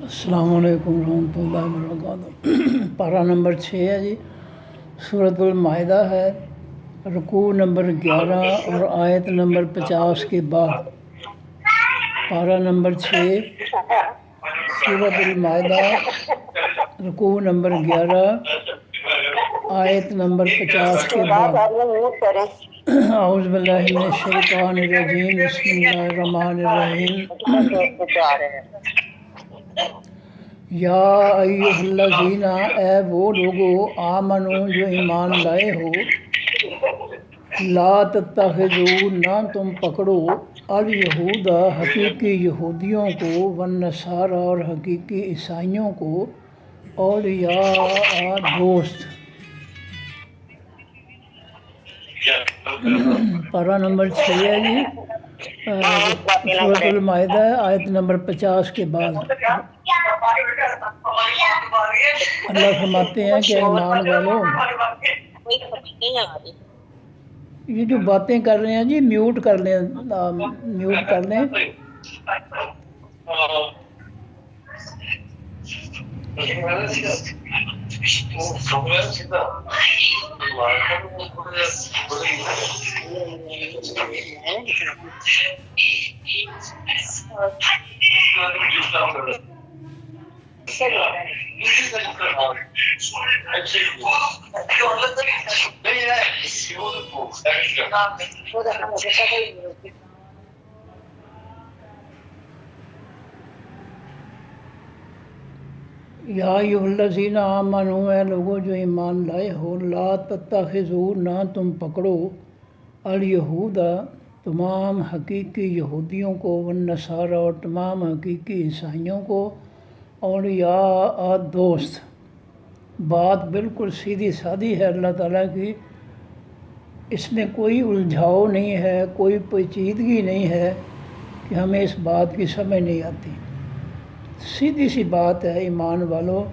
السلام علیکم ورحمۃ اللہ وبرکاتہ۔ پارہ نمبر 6 ہے جی، سورۃ المائدہ ہے، رکوع نمبر 11 اور آیت نمبر 50 کے بعد۔ پارہ نمبر 6 سورۃ المائدہ، رکوع نمبر 11 آیت نمبر 50 کے بعد۔ اعوذ باللہ من الشیطان الرجیم، بسم اللہ الرحمن الرحیم۔ یا ایھا الذین، اے وہ لوگو، آمنو جو ایمان لائے ہو، لا تتخذوا، نہ تم پکڑو، الیہود، حقیقی یہودیوں کو، والنصارى، اور حقیقی عیسائیوں کو، اولیاء، دوست۔ پارہ نمبر 6 ہے جی، سورۃ المائدہ ہے، آیت نمبر 50 کے بعد۔ اللہ فرماتے ہیں کہ ایمان والوں، یہ جو باتیں کر رہے ہیں جی میوٹ کر لیں، میوٹ کر لیں۔ یا ایھا الذین آمنو، اے لوگوں جو ایمان لائے ہو، لا تتخذوا، نہ تم پکڑو، الیہود، تمام حقیقی یہودیوں کو، والنصارى، اور تمام حقیقی عیسائیوں کو، اولیاء، دوست۔ بات بالکل سیدھی سادی ہے اللہ تعالیٰ کی، اس میں کوئی الجھاؤ نہیں ہے، کوئی پیچیدگی نہیں ہے کہ ہمیں اس بات کی سمجھ نہیں آتی۔ سیدھی سی بات ہے، ایمان والو،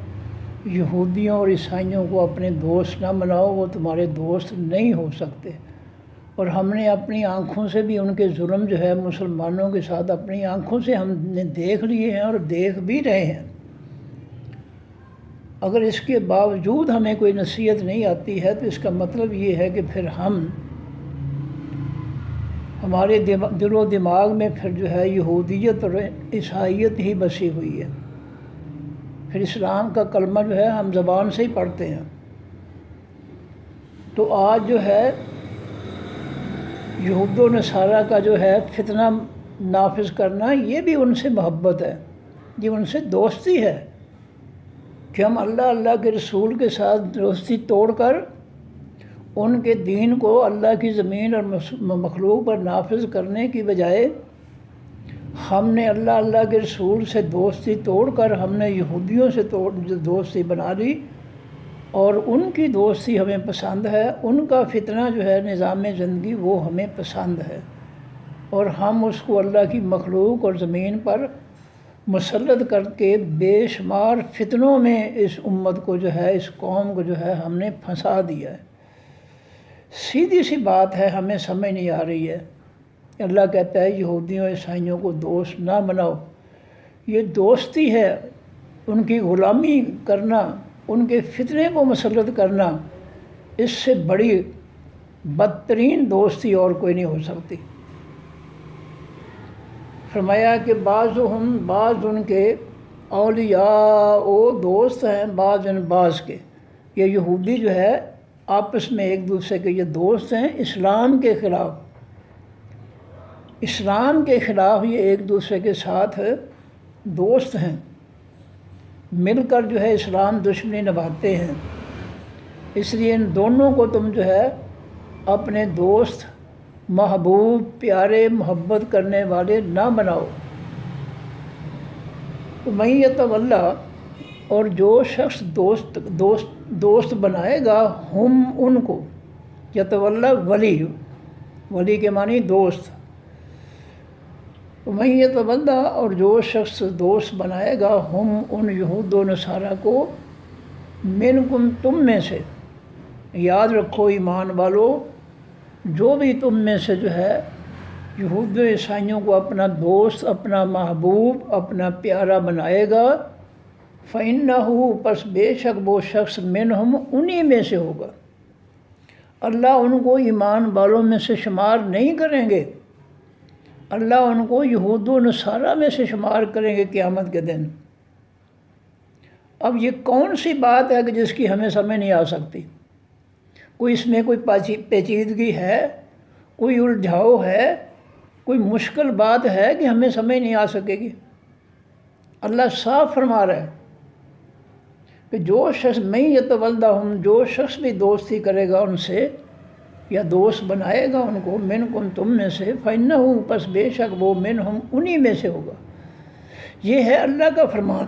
یہودیوں اور عیسائیوں کو اپنے دوست نہ بناؤ، وہ تمہارے دوست نہیں ہو سکتے۔ اور ہم نے اپنی آنکھوں سے بھی ان کے ظلم جو ہے مسلمانوں کے ساتھ اپنی آنکھوں سے ہم نے دیکھ لیے ہیں اور دیکھ بھی رہے ہیں۔ اگر اس کے باوجود ہمیں کوئی نصیحت نہیں آتی ہے تو اس کا مطلب یہ ہے کہ پھر ہمارے دل و دماغ میں پھر جو ہے یہودیت اور عیسائیت ہی بسی ہوئی ہے۔ پھر اسلام کا کلمہ جو ہے ہم زبان سے ہی پڑھتے ہیں۔ تو آج جو ہے یہود و نصارہ کا جو ہے فتنہ نافذ کرنا، یہ بھی ان سے محبت ہے، یہ ان سے دوستی ہے کہ ہم اللہ کے رسول کے ساتھ دوستی توڑ کر ان کے دین کو اللہ کی زمین اور مخلوق پر نافذ کرنے کی بجائے ہم نے اللہ کے رسول سے دوستی توڑ کر ہم نے یہودیوں سے دوستی بنا لی، اور ان کی دوستی ہمیں پسند ہے، ان کا فتنہ جو ہے نظام زندگی وہ ہمیں پسند ہے، اور ہم اس کو اللہ کی مخلوق اور زمین پر مسلط کر کے بے شمار فتنوں میں اس امت کو جو ہے، اس قوم کو جو ہے ہم نے پھنسا دیا ہے۔ سیدھی سی بات ہے، ہمیں سمجھ نہیں آ رہی ہے۔ اللہ کہتا ہے یہودیوں عیسائیوں کو دوست نہ بناؤ۔ یہ دوستی ہے، ان کی غلامی کرنا، ان کے فتنے کو مسلط کرنا، اس سے بڑی بدترین دوستی اور کوئی نہیں ہو سکتی۔ فرمایا کہ بعض ان کے اولیاء، دوست ہیں، بعض کے۔ یہ یہودی جو ہے آپس میں ایک دوسرے کے یہ دوست ہیں، اسلام کے خلاف یہ ایک دوسرے کے ساتھ دوست ہیں، مل کر جو ہے اسلام دشمنی نبھاتے ہیں۔ اس لیے ان دونوں کو تم جو ہے اپنے دوست، محبوب، پیارے، محبت کرنے والے نہ بناؤ۔ من یتولی، اور جو شخص دوست بنائے گا، ہم ان کو، یتولی، ولی کے معنی دوست۔ من یتولی، اور جو شخص دوست بنائے گا، ہم ان یہود و نصارہ کو، منکم، تم میں سے۔ یاد رکھو ایمان والو، جو بھی تم میں سے جو ہے یہود و عیسائیوں کو اپنا دوست، اپنا محبوب، اپنا پیارا بنائے گا، فَإِنَّهُ پس بے شک وہ شخص منہم انہی میں سے ہوگا۔ اللہ ان کو ایمان والوں میں سے شمار نہیں کریں گے، اللہ ان کو یہود و نصارہ میں سے شمار کریں گے قیامت کے دن۔ اب یہ کون سی بات ہے کہ جس کی ہمیں سمجھ نہیں آ سکتی؟ کوئی اس میں کوئی پیچیدگی ہے، کوئی الجھاؤ ہے، کوئی مشکل بات ہے کہ ہمیں سمجھ نہیں آ سکے گی؟ اللہ صاف فرما رہا ہے کہ جو شخص میں یتولہم، جو شخص بھی دوستی کرے گا ان سے یا دوست بنائے گا ان کو، منکم تم میں سے، فإنہ پس بے شک وہ منہم انہی میں سے ہوگا۔ یہ ہے اللہ کا فرمان۔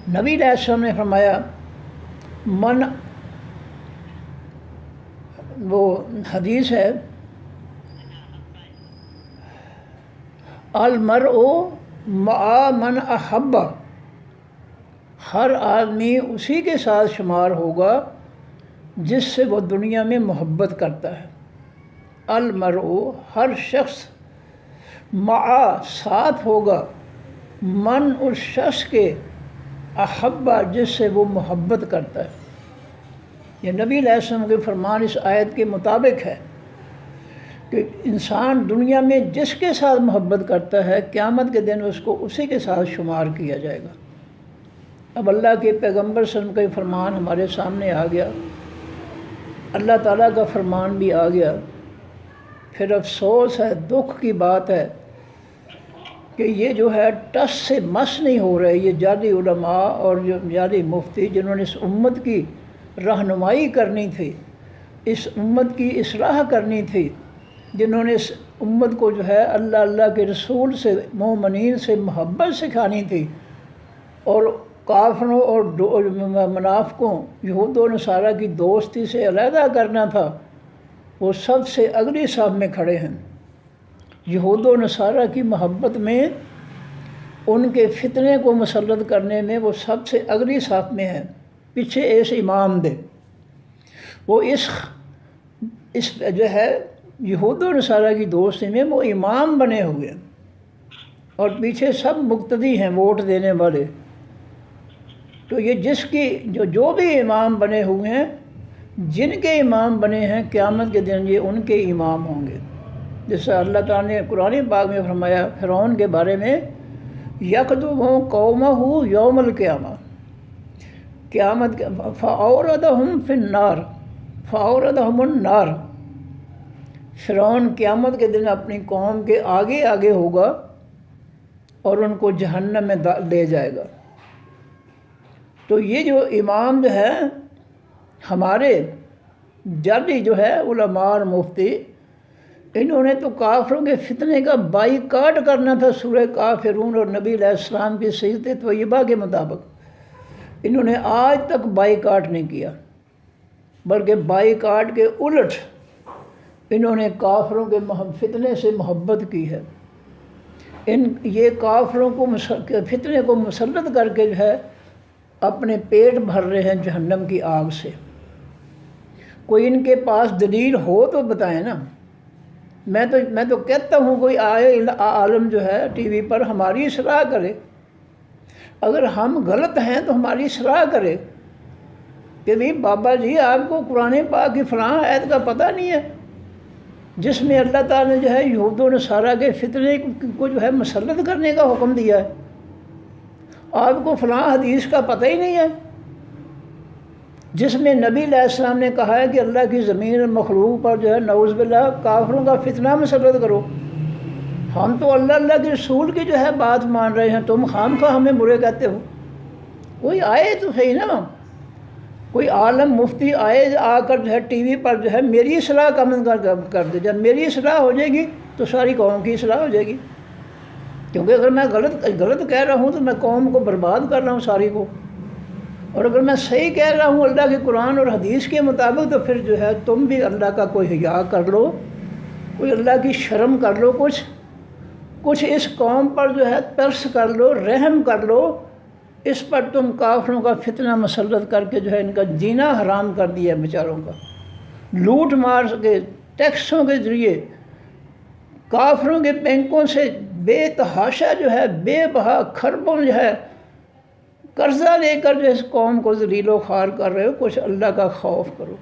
نبی علیہ السلام نے فرمایا من، وہ حدیث ہے المرء مع من احب، ہر آدمی اسی کے ساتھ شمار ہوگا جس سے وہ دنیا میں محبت کرتا ہے۔ المرء ہر شخص، مع ساتھ ہوگا، من اس شخص کے، احبہ جس سے وہ محبت کرتا ہے۔ یہ نبی علیہ السلام کے فرمان اس آیت کے مطابق ہے کہ انسان دنیا میں جس کے ساتھ محبت کرتا ہے قیامت کے دن اس کو اسی کے ساتھ شمار کیا جائے گا۔ اب اللہ کے پیغمبر صلی اللہ علیہ وسلم کا فرمان ہمارے سامنے آ گیا، اللہ تعالیٰ کا فرمان بھی آ گیا، پھر افسوس ہے، دکھ کی بات ہے کہ یہ جو ہے ٹس سے مس نہیں ہو رہے، یہ جعلی علماء اور جو جعلی مفتی جنہوں نے اس امت کی رہنمائی کرنی تھی، اس امت کی اصلاح کرنی تھی، جنہوں نے اس امت کو جو ہے اللہ کے رسول سے، مومنین سے محبت سکھانی تھی، اور کافروں اور منافقوں، یہود و نصارہ کی دوستی سے علیحدہ کرنا تھا، وہ سب سے اگلی صف میں کھڑے ہیں۔ یہود و نصارہ کی محبت میں، ان کے فتنے کو مسلط کرنے میں وہ سب سے اگلی صف میں ہیں، پیچھے ایس امام دے، وہ اس جو ہے یہود و نصارہ کی دوستی میں وہ امام بنے ہوئے ہیں، اور پیچھے سب مقتدی ہیں، ووٹ دینے والے۔ تو یہ جس کی جو بھی امام بنے ہوئے ہیں، جن کے امام بنے ہیں قیامت کے دن یہ ان کے امام ہوں گے۔ جیسے اللہ تعالیٰ نے قرآن پاک میں فرمایا فرعون کے بارے میں، یکذب قومہ یوم القیامہ، قیامت کے فاوردہم فی النار، فاوردہم النار، فرعون قیامت کے دن اپنی قوم کے آگے آگے ہوگا اور ان کو جہنم میں لے جائے گا۔ تو یہ جو امام جو ہے ہمارے جعلی جو ہے علماء اور مفتی، انہوں نے تو کافروں کے فتنے کا بائیکاٹ کرنا تھا سورہ کافرون اور نبی علیہ السلام کی سیرت طیبہ کے مطابق، انہوں نے آج تک بائیکاٹ نہیں کیا، بلکہ بائیکاٹ کے الٹ انہوں نے کافروں کے فتنے سے محبت کی ہے۔ یہ کافروں کو فتنے کو مسلط کر کے جو ہے اپنے پیٹ بھر رہے ہیں جہنم کی آگ سے۔ کوئی ان کے پاس دلیل ہو تو بتائیں نا۔ میں تو کہتا ہوں کوئی آئے عالم جو ہے ٹی وی پر ہماری اصلاح کرے، اگر ہم غلط ہیں تو ہماری اصلاح کرے کہ بھئی بابا جی آپ کو قرآن پاک کی فلاں آیت کا پتہ نہیں ہے جس میں اللہ تعالیٰ نے جو ہے یہود و نصارہ کے فتنے کو جو ہے مسلط کرنے کا حکم دیا ہے، آپ کو فلاں حدیث کا پتہ ہی نہیں ہے جس میں نبی علیہ السلام نے کہا ہے کہ اللہ کی زمین اور مخلوق پر جو ہے نعوذ باللہ کافروں کا فتنہ مسلط کرو۔ ہم تو اللہ کے رسول کی جو ہے بات مان رہے ہیں، تم خامخواہ ہمیں برے کہتے ہو۔ کوئی آئے تو صحیح نا، کوئی عالم مفتی آئے آ کر جو ہے ٹی وی پر جو ہے میری اصلاح کر دے، جب میری اصلاح ہو جائے گی تو ساری قوم کی اصلاح ہو جائے گی، کیونکہ اگر میں غلط کہہ رہا ہوں تو میں قوم کو برباد کر رہا ہوں ساری کو، اور اگر میں صحیح کہہ رہا ہوں اللہ کے قرآن اور حدیث کے مطابق تو پھر جو ہے تم بھی اللہ کا کوئی حیا کر لو، کوئی اللہ کی شرم کر لو، کچھ اس قوم پر جو ہے ترس کر لو، رحم کر لو، اس پر تم کافروں کا فتنہ مسلط کر کے جو ہے ان کا جینا حرام کر دیا ہے بیچاروں کا، لوٹ مار کے ٹیکسوں کے ذریعے کافروں کے بینکوں سے بے تحاشا جو ہے بے بہا کھربوں جو ہے قرضہ لے کر جو اس قوم کو ذلیل و خوار کر رہے ہو، کچھ اللہ کا خوف کرو۔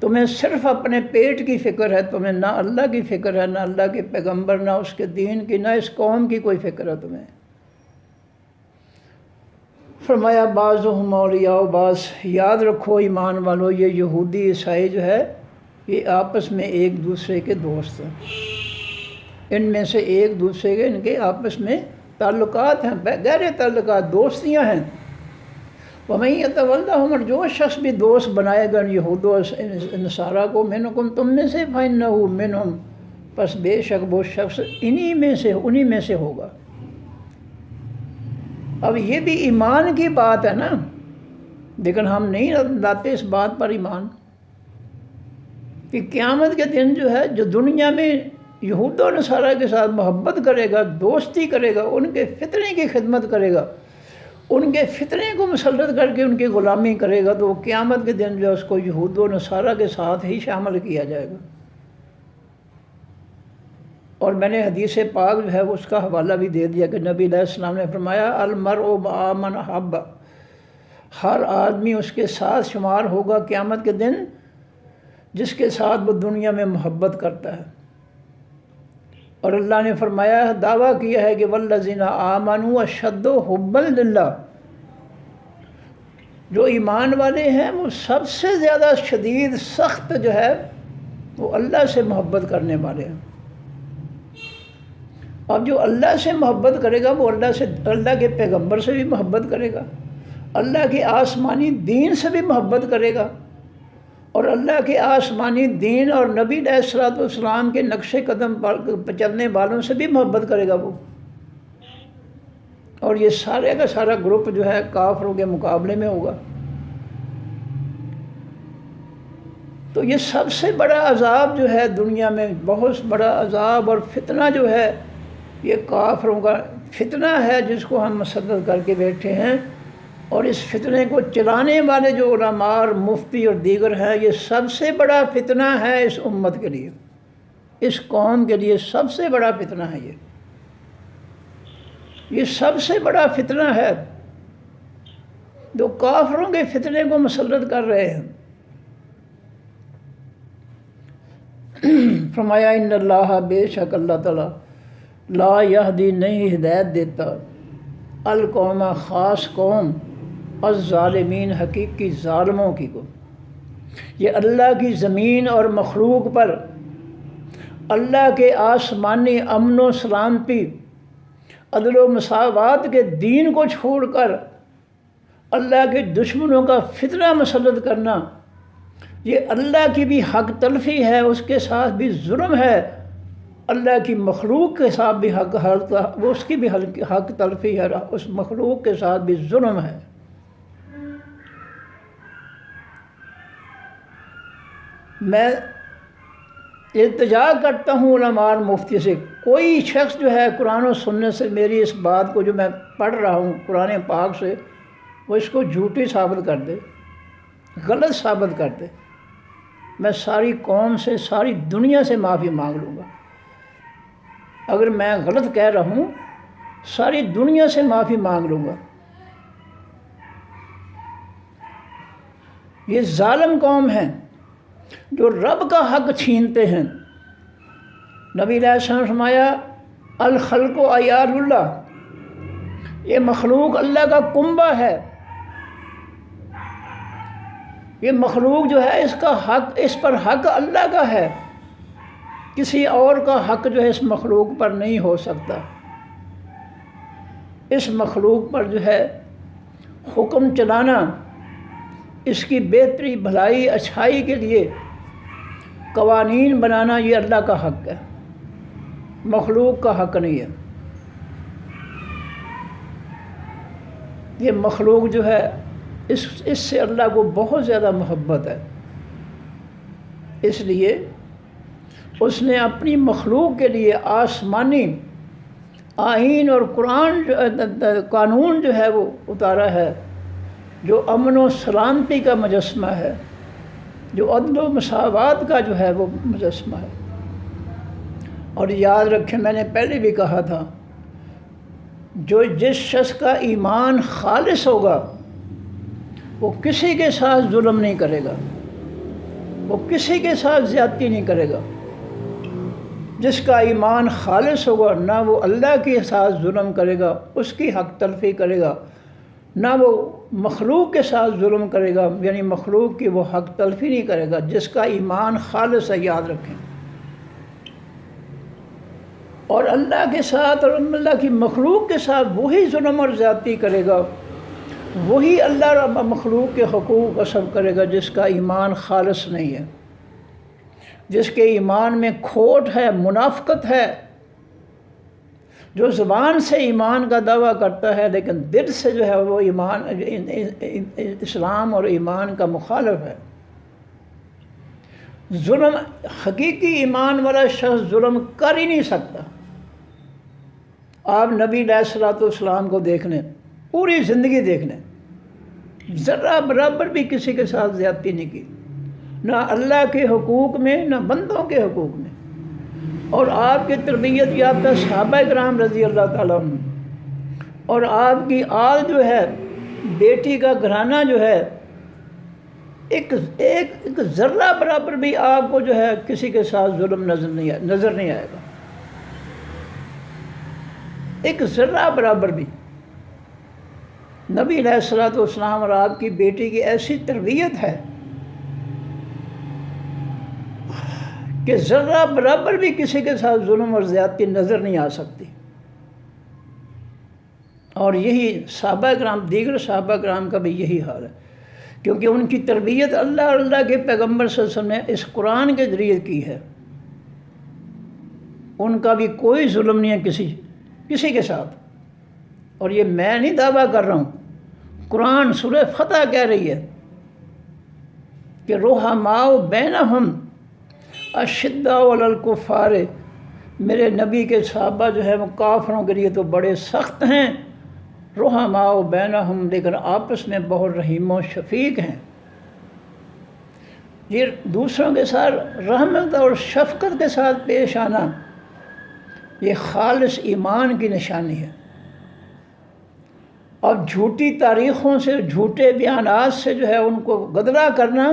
تمہیں صرف اپنے پیٹ کی فکر ہے، تمہیں نہ اللہ کی فکر ہے، نہ اللہ کے پیغمبر، نہ اس کے دین کی، نہ اس قوم کی کوئی فکر ہے تمہیں۔ فرمایا بعضهم اولیاء بعض، یاد رکھو ایمان والو، یہ یہودی عیسائی جو ہے یہ آپس میں ایک دوسرے کے دوست ہیں، ان میں سے ایک دوسرے کے ان کے آپس میں تعلقات ہیں، گہرے تعلقات، دوستیاں ہیں۔ وَمَن يَتَوَلَّهُمْ، اور جو شخص بھی دوست بنائے گا یہود و نصارہ کو، مِنْکُمْ، تم میں سے، فَإِنَّهُ مِنْهُمْ، پس بے شک وہ شخص انہی میں سے ہوگا۔ اب یہ بھی ایمان کی بات ہے نا، لیکن ہم نہیں لاتے اس بات پر ایمان کہ قیامت کے دن جو ہے جو دنیا میں یہود و نصارہ کے ساتھ محبت کرے گا، دوستی کرے گا، ان کے فتنے کی خدمت کرے گا، ان کے فتنے کو مسلط کر کے ان کی غلامی کرے گا، تو وہ قیامت کے دن جو ہے اس کو یہود و نصارہ کے ساتھ ہی شامل کیا جائے گا۔ اور میں نے حدیث پاک جو ہے اس کا حوالہ بھی دے دیا کہ نبی علیہ السلام نے فرمایا المرء مع من احب، ہر آدمی اس کے ساتھ شمار ہوگا قیامت کے دن جس کے ساتھ وہ دنیا میں محبت کرتا ہے۔ اور اللہ نے فرمایا، دعویٰ کیا ہے کہ والذین آمنوا اشد حبا للہ، جو ایمان والے ہیں وہ سب سے زیادہ شدید سخت جو ہے وہ اللہ سے محبت کرنے والے ہیں۔ اب جو اللہ سے محبت کرے گا وہ اللہ کے پیغمبر سے بھی محبت کرے گا، اللہ کے آسمانی دین سے بھی محبت کرے گا، اور اللہ کے آسمانی دین اور نبی علیہ الصلوۃ والسلام کے نقش قدم پر چلنے والوں سے بھی محبت کرے گا وہ۔ اور یہ سارے کا سارا گروپ جو ہے کافروں کے مقابلے میں ہوگا۔ تو یہ سب سے بڑا عذاب جو ہے دنیا میں، بہت بڑا عذاب اور فتنہ جو ہے، یہ کافروں کا فتنہ ہے جس کو ہم مسلط کر کے بیٹھے ہیں۔ اور اس فتنے کو چلانے والے جو علماء اور مفتی اور دیگر ہیں، یہ سب سے بڑا فتنہ ہے اس امت کے لیے، اس قوم کے لیے سب سے بڑا فتنہ ہے یہ سب سے بڑا فتنہ ہے جو کافروں کے فتنے کو مسلط کر رہے ہیں۔ فرمایا ان اللہ، بے شک اللہ تعالیٰ، لا یہدی، نہیں ہدایت دیتا، القوم، خاص قوم، الظالمین، حقیقی ظالموں کی کو۔ یہ اللہ کی زمین اور مخلوق پر اللہ کے آسمانی امن و سلامتی، عدل و مساوات کے دین کو چھوڑ کر اللہ کے دشمنوں کا فتنہ مسلط کرنا، یہ اللہ کی بھی حق تلفی ہے، اس کے ساتھ بھی ظلم ہے، اللہ کی مخلوق کے ساتھ بھی اس کی بھی حق تلفی ہے، اس مخلوق کے ساتھ بھی ظلم ہے۔ میں التجا کرتا ہوں علماء اور مفتی سے، کوئی شخص جو ہے قرآن و سنت سے میری اس بات کو جو میں پڑھ رہا ہوں قرآن پاک سے، وہ اس کو جھوٹی ثابت کر دے، غلط ثابت کر دے، میں ساری قوم سے، ساری دنیا سے معافی مانگ لوں گا۔ اگر میں غلط کہہ رہا ہوں ساری دنیا سے معافی مانگ لوں گا۔ یہ ظالم قوم ہیں جو رب کا حق چھینتے ہیں۔ نبی علیہ السلام نے فرمایا الخلق عیال اللہ، یہ مخلوق اللہ کا کنبہ ہے، یہ مخلوق جو ہے اس کا حق، اس پر حق اللہ کا ہے، کسی اور کا حق جو ہے اس مخلوق پر نہیں ہو سکتا۔ اس مخلوق پر جو ہے حکم چلانا، اس کی بہتری، بھلائی، اچھائی کے لیے قوانین بنانا، یہ اللہ کا حق ہے، مخلوق کا حق نہیں ہے۔ یہ مخلوق جو ہے اس سے اللہ کو بہت زیادہ محبت ہے، اس لیے اس نے اپنی مخلوق کے لیے آسمانی آئین اور قانون جو ہے وہ اتارا ہے، جو امن و سلامتی کا مجسمہ ہے، جو عدل و مساوات کا جو ہے وہ مجسمہ ہے۔ اور یاد رکھیں، میں نے پہلے بھی کہا تھا، جس شخص کا ایمان خالص ہوگا وہ کسی کے ساتھ ظلم نہیں کرے گا، وہ کسی کے ساتھ زیادتی نہیں کرے گا۔ جس کا ایمان خالص ہوگا نہ وہ اللہ کے ساتھ ظلم کرے گا، اس کی حق تلفی کرے گا، نہ وہ مخلوق کے ساتھ ظلم کرے گا، یعنی مخلوق کی وہ حق تلفی نہیں کرے گا۔ جس کا ایمان خالص ہے، یاد رکھیں، اور اللہ کے ساتھ اور اللہ کی مخلوق کے ساتھ وہی ظلم اور زیادتی کرے گا، وہی اللہ رب مخلوق کے حقوق غصب کرے گا جس کا ایمان خالص نہیں ہے، جس کے ایمان میں کھوٹ ہے، منافقت ہے، جو زبان سے ایمان کا دعویٰ کرتا ہے لیکن دل سے جو ہے وہ اسلام اور ایمان کا مخالف ہے۔ ظلم، حقیقی ایمان والا شخص ظلم کر ہی نہیں سکتا۔ آپ نبی علیہ الصلوۃ والسلام کو دیکھ لیں، پوری زندگی دیکھ لیں، ذرہ برابر بھی کسی کے ساتھ زیادتی نہیں کی، نہ اللہ کے حقوق میں نہ بندوں کے حقوق میں۔ اور آپ کی تربیت یافتہ صحابہ کرام رضی اللہ تعالیٰ عنہ، اور آپ کی آل جو ہے، بیٹی کا گھرانہ جو ہے، ایک ذرہ برابر بھی آپ کو جو ہے کسی کے ساتھ ظلم نظر نہیں آئے گا، ایک ذرہ برابر بھی۔ نبی علیہ الصلوۃ والسلام اور آپ کی بیٹی کی ایسی تربیت ہے کہ ذرہ برابر بھی کسی کے ساتھ ظلم اور زیادتی نظر نہیں آ سکتی۔ اور یہی صحابہ کرام، دیگر صحابہ کرام کا بھی یہی حال ہے، کیونکہ ان کی تربیت اللہ اور اللہ کے پیغمبر صلی اللہ علیہ وسلم نے اس قرآن کے ذریعے کی ہے۔ ان کا بھی کوئی ظلم نہیں ہے کسی کے ساتھ۔ اور یہ میں نہیں دعویٰ کر رہا ہوں، قرآن سورہ فتح کہہ رہی ہے کہ رحماء بینہم اشداء علی الکفار، میرے نبی کے صحابہ جو ہے وہ کافروں کے لیے تو بڑے سخت ہیں، رحماء بینہم، لیکن آپس میں بہت رحیم و شفیق ہیں۔ یہ دوسروں کے ساتھ رحمت اور شفقت کے ساتھ پیش آنا، یہ خالص ایمان کی نشانی ہے۔ اب جھوٹی تاریخوں سے، جھوٹے بیانات سے جو ہے ان کو گدرا کرنا،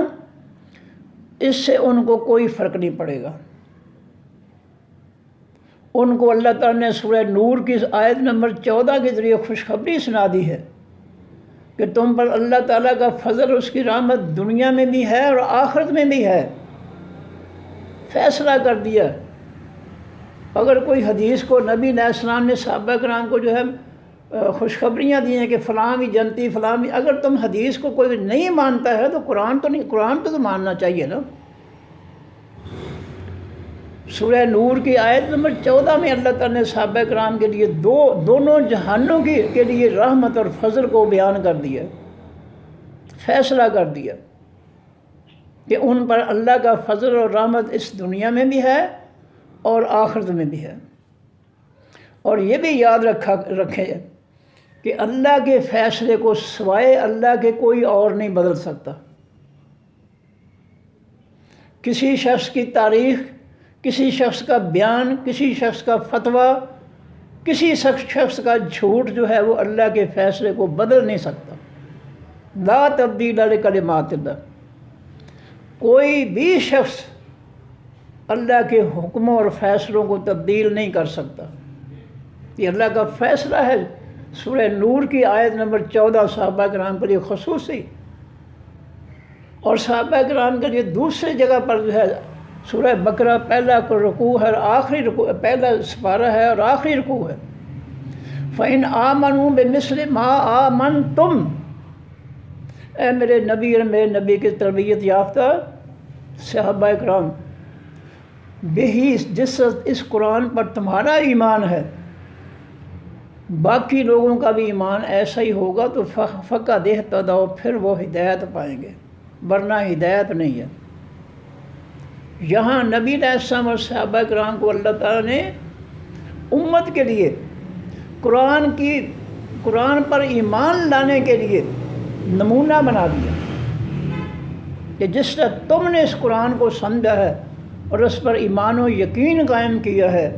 اس سے ان کو کوئی فرق نہیں پڑے گا۔ ان کو اللہ تعالیٰ نے سورہ نور کی آیت نمبر 14 کے ذریعے خوشخبری سنا دی ہے کہ تم پر اللہ تعالیٰ کا فضل، اس کی رحمت دنیا میں بھی ہے اور آخرت میں بھی ہے۔ فیصلہ کر دیا۔ اگر کوئی حدیث کو نبی علیہ السلام نے صحابہ کرام کو جو ہے خوشخبریاں دی ہیں کہ فلاں بھی جنتی، فلاں بھی، اگر تم حدیث کو کوئی نہیں مانتا ہے تو قرآن تو ماننا چاہیے نا۔ سورہ نور کی آیت نمبر 14 میں اللہ تعالیٰ نے صحابہ کرام کے لیے دونوں جہانوں کے لیے رحمت اور فضل کو بیان کر دیا، فیصلہ کر دیا کہ ان پر اللہ کا فضل اور رحمت اس دنیا میں بھی ہے اور آخرت میں بھی ہے۔ اور یہ بھی یاد رکھیں کہ اللہ کے فیصلے کو سوائے اللہ کے کوئی اور نہیں بدل سکتا۔ کسی شخص کی تاریخ، کسی شخص کا بیان، کسی شخص کا فتویٰ، کسی شخص کا جھوٹ جو ہے وہ اللہ کے فیصلے کو بدل نہیں سکتا۔ لا تبدیل لکلمات اللہ، کوئی بھی شخص اللہ کے حکموں اور فیصلوں کو تبدیل نہیں کر سکتا۔ یہ اللہ کا فیصلہ ہے۔ سورہ نور کی آیت نمبر 14 صحابہ کرام کے لیے خصوصی، اور صحابہ کرام کے لیے دوسری جگہ پر جو ہے سورہ بقرہ پہلا رکوع ہے، آخری رکوع، پہلا سپارہ ہے اور آخری رکوع ہے۔ فَإِنْ آمَنُوا بِمِثْلِ مَا آمَنْتُمْ، اے میرے نبی اور میرے نبی کی تربیت یافتہ صحابہ کرام، بہی، اس قرآن پر تمہارا ایمان ہے، باقی لوگوں کا بھی ایمان ایسا ہی ہوگا تو فقط اہتدوا، پھر وہ ہدایت پائیں گے، ورنہ ہدایت نہیں ہے۔ یہاں نبی علیہ السلام اور صحابہ کرام کو اللہ تعالیٰ نے امت کے لیے قرآن پر ایمان لانے کے لیے نمونہ بنا دیا کہ جس طرح تم نے اس قرآن کو سمجھا ہے اور اس پر ایمان و یقین قائم کیا ہے،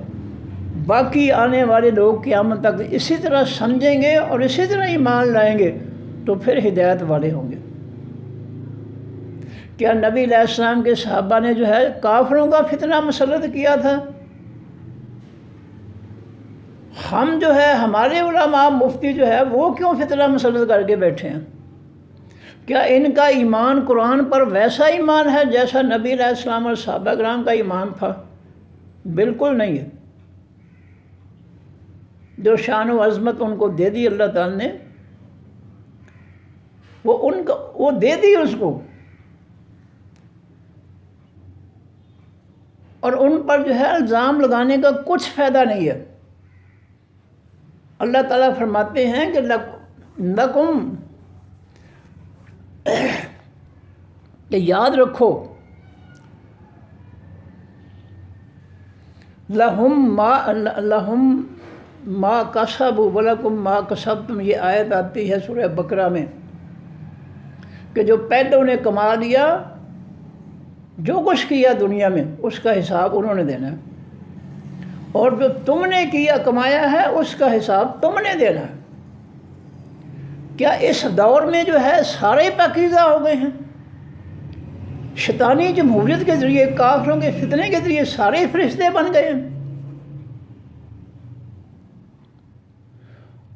باقی آنے والے لوگ قیامت تک اسی طرح سمجھیں گے اور اسی طرح ایمان لائیں گے تو پھر ہدایت والے ہوں گے۔ کیا نبی علیہ السلام کے صحابہ نے جو ہے کافروں کا فتنہ مسلط کیا تھا؟ ہم جو ہے ہمارے علماء مفتی جو ہے وہ کیوں فتنہ مسلط کر کے بیٹھے ہیں؟ کیا ان کا ایمان قرآن پر ویسا ایمان ہے جیسا نبی علیہ السلام اور صحابہ کرام کا ایمان تھا؟ بالکل نہیں ہے۔ جو شان و عظمت ان کو دے دی اللہ تعالیٰ نے، وہ دے دی اس کو، اور ان پر جو ہے الزام لگانے کا کچھ فائدہ نہیں ہے۔ اللہ تعالیٰ فرماتے ہیں کہ لکم، کہ یاد رکھو، لہم ما کسبوا ولکم ما کسبتم، یہ آیت آتی ہے سورہ بقرہ میں، کہ جو پہلے نے کما لیا، جو کچھ کیا دنیا میں اس کا حساب انہوں نے دینا ہے، اور جو تم نے کیا کمایا ہے اس کا حساب تم نے دینا ہے۔ کیا اس دور میں جو ہے سارے پاکیزہ ہو گئے ہیں؟ شیطانی جمہوریت کے ذریعے، کافروں کے فتنے کے ذریعے سارے فرشتے بن گئے ہیں؟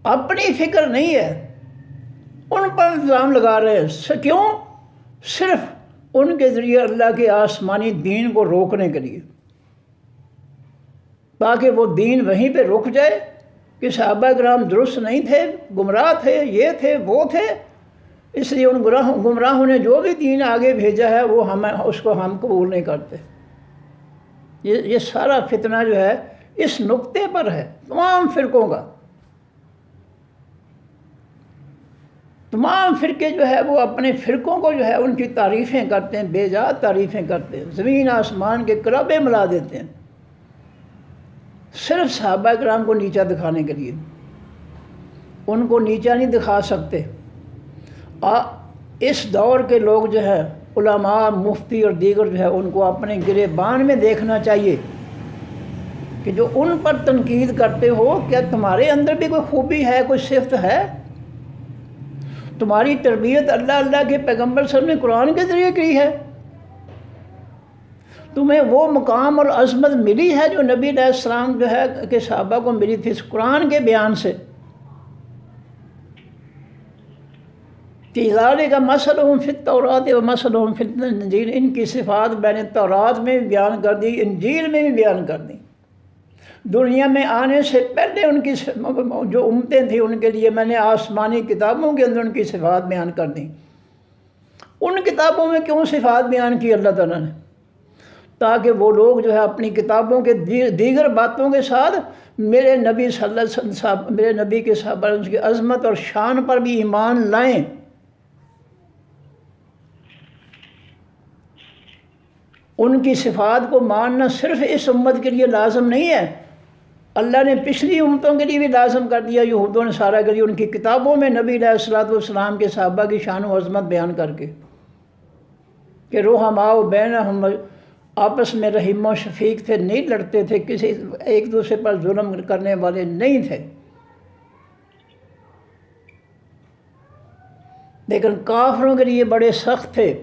اپنی فکر نہیں ہے، ان پر الزام لگا رہے ہیں۔ کیوں؟ صرف ان کے ذریعے اللہ کے آسمانی دین کو روکنے کے لیے، تاکہ وہ دین وہیں پہ رک جائے کہ صحابہ کرام درست نہیں تھے، گمراہ تھے، یہ تھے، وہ تھے، اس لیے ان گمراہوں نے جو بھی دین آگے بھیجا ہے وہ اس کو ہم قبول نہیں کرتے۔ یہ سارا فتنہ جو ہے اس نقطے پر ہے، تمام فرقوں کا۔ تمام فرقے جو ہے وہ اپنے فرقوں کو جو ہے ان کی تعریفیں کرتے ہیں، بے جا تعریفیں کرتے ہیں، زمین آسمان کے کلبے ملا دیتے ہیں، صرف صحابہ کرام کو نیچا دکھانے کے لیے۔ ان کو نیچا نہیں دکھا سکتے۔ اس دور کے لوگ جو ہے علماء، مفتی اور دیگر جو ہے ان کو اپنے گریبان میں دیکھنا چاہیے کہ جو ان پر تنقید کرتے ہو، کیا تمہارے اندر بھی کوئی خوبی ہے، کوئی صفت ہے؟ تمہاری تربیت اللہ کے پیغمبر صلی اللہ علیہ وسلم نے قرآن کے ذریعے کی ہے؟ تمہیں وہ مقام اور عظمت ملی ہے جو نبی علیہ السلام جو ہے کہ صحابہ کو ملی تھی اس قرآن کے بیان سے؟ ذالک مثلہم فی التوراۃ و مثلہم فی الانجیل، ان کی صفات میں نے تورات میں بھی بیان کر دی، انجیل میں بھی بیان کر دی۔ دنیا میں آنے سے پہلے ان کی جو امتیں تھیں ان کے لیے میں نے آسمانی کتابوں کے اندر ان کی صفات بیان کر دی۔ ان کتابوں میں کیوں صفات بیان کی اللہ تعالیٰ نے؟ تاکہ وہ لوگ جو ہے اپنی کتابوں کے دیگر باتوں کے ساتھ میرے نبی صلی اللہ علیہ وسلم، میرے نبی کے صحابہ اس کی عظمت اور شان پر بھی ایمان لائیں۔ ان کی صفات کو ماننا صرف اس امت کے لیے لازم نہیں ہے، اللہ نے پچھلی امتوں کے لیے بھی لازم کر دیا، یہود و نصارہ کے لیے، ان کی کتابوں میں نبی علیہ السلام کے صحابہ کی شان و عظمت بیان کر کے کہ رحماء بینہم، آپس میں رحیم و شفیق تھے، نہیں لڑتے تھے، کسی ایک دوسرے پر ظلم کرنے والے نہیں تھے۔ لیکن کافروں کے لیے بڑے سخت تھے۔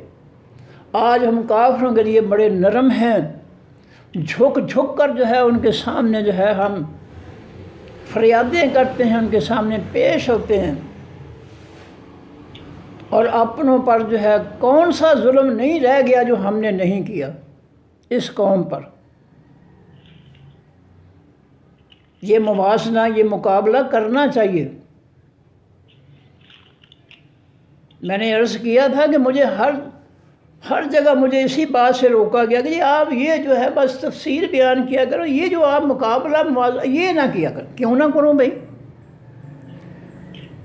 آج ہم کافروں کے لیے بڑے نرم ہیں، جھک جھک کر جو ہے ان کے سامنے جو ہے ہم فریادیں کرتے ہیں، ان کے سامنے پیش ہوتے ہیں، اور اپنوں پر جو ہے کون سا ظلم نہیں رہ گیا جو ہم نے نہیں کیا اس قوم پر۔ یہ موازنہ، یہ مقابلہ کرنا چاہیے۔ میں نے عرض کیا تھا کہ مجھے ہر جگہ مجھے اسی بات سے روکا گیا کہ جی آپ یہ جو ہے بس تفسیر بیان کیا کرو، یہ جو آپ مقابلہ موازنہ یہ نہ کیا کرو۔ کیوں نہ کروں بھائی؟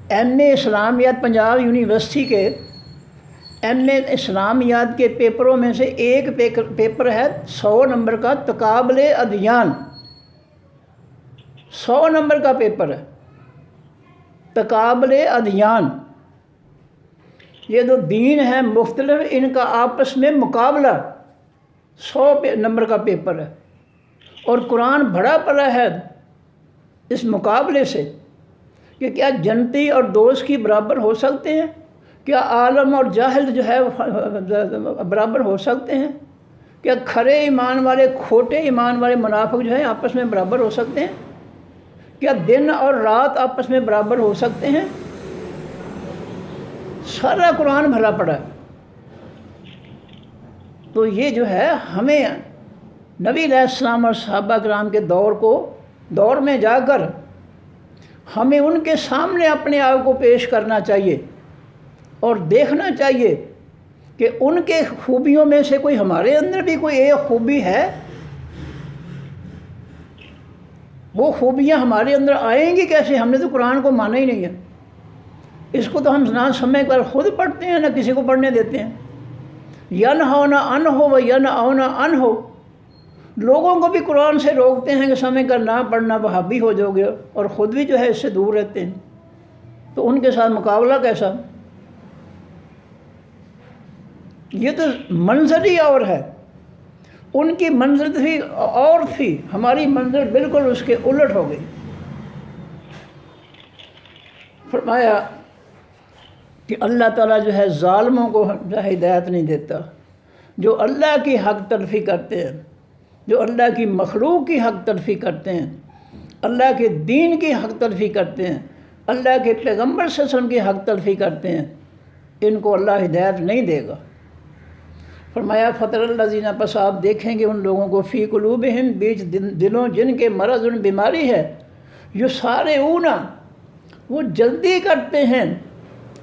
ایم اے اسلامیات پنجاب یونیورسٹی کے ایم اے اسلامیات کے پیپروں میں سے ایک پیپر ہے 100 نمبر کا، تقابل ادیان، 100 نمبر کا پیپر ہے، تقابل ادیان۔ یہ دو دین ہیں مختلف، ان کا آپس میں مقابلہ 100 نمبر کا پیپر ہے، اور قرآن بڑا پڑا ہے اس مقابلے سے کہ کیا جنتی اور دوست کی برابر ہو سکتے ہیں؟ کیا عالم اور جاہل جو ہے برابر ہو سکتے ہیں؟ کیا کھرے ایمان والے کھوٹے ایمان والے منافق جو ہیں آپس میں برابر ہو سکتے ہیں؟ کیا دن اور رات آپس میں برابر ہو سکتے ہیں؟ سارا قرآن بھرا پڑا ہے۔ تو یہ جو ہے ہمیں نبی علیہ السلام اور صحابہ کرام کے دور میں جا کر ہمیں ان کے سامنے اپنے آپ کو پیش کرنا چاہیے اور دیکھنا چاہیے کہ ان کے خوبیوں میں سے کوئی ہمارے اندر بھی کوئی ایک خوبی ہے۔ وہ خوبیاں ہمارے اندر آئیں گی کیسے؟ ہم نے تو قرآن کو مانا ہی نہیں ہے، اس کو تو ہم نہ سمجھ کر خود پڑھتے ہیں، نہ کسی کو پڑھنے دیتے ہیں۔ ینہون عنہ و ینأون عنہ، لوگوں کو بھی قرآن سے روکتے ہیں کہ سمجھ کر نہ پڑھنا، وہابی ہو جاؤ گے، اور خود بھی جو ہے اس سے دور رہتے ہیں۔ تو ان کے ساتھ مقابلہ کیسا؟ یہ تو منظر ہی اور ہے، ان کی منزل تھی اور تھی، ہماری منزل بالکل اس کے الٹ ہو گئی۔ فرمایا کہ اللہ تعالیٰ جو ہے ظالموں کو ہدایت نہیں دیتا۔ جو اللہ کی حق تلفی کرتے ہیں، جو اللہ کی مخلوق کی حق تلفی کرتے ہیں، اللہ کے دین کی حق تلفی کرتے ہیں، اللہ کے پیغمبر صلی اللہ علیہ وسلم کی حق تلفی کرتے ہیں، ان کو اللہ ہدایت نہیں دے گا۔ فرمایا فطر الذین، پس آپ دیکھیں گے ان لوگوں کو، فی قلوبہم، بیچ دلوں جن کے مرض بیماری ہے، یسارعون، وہ جلدی کرتے ہیں،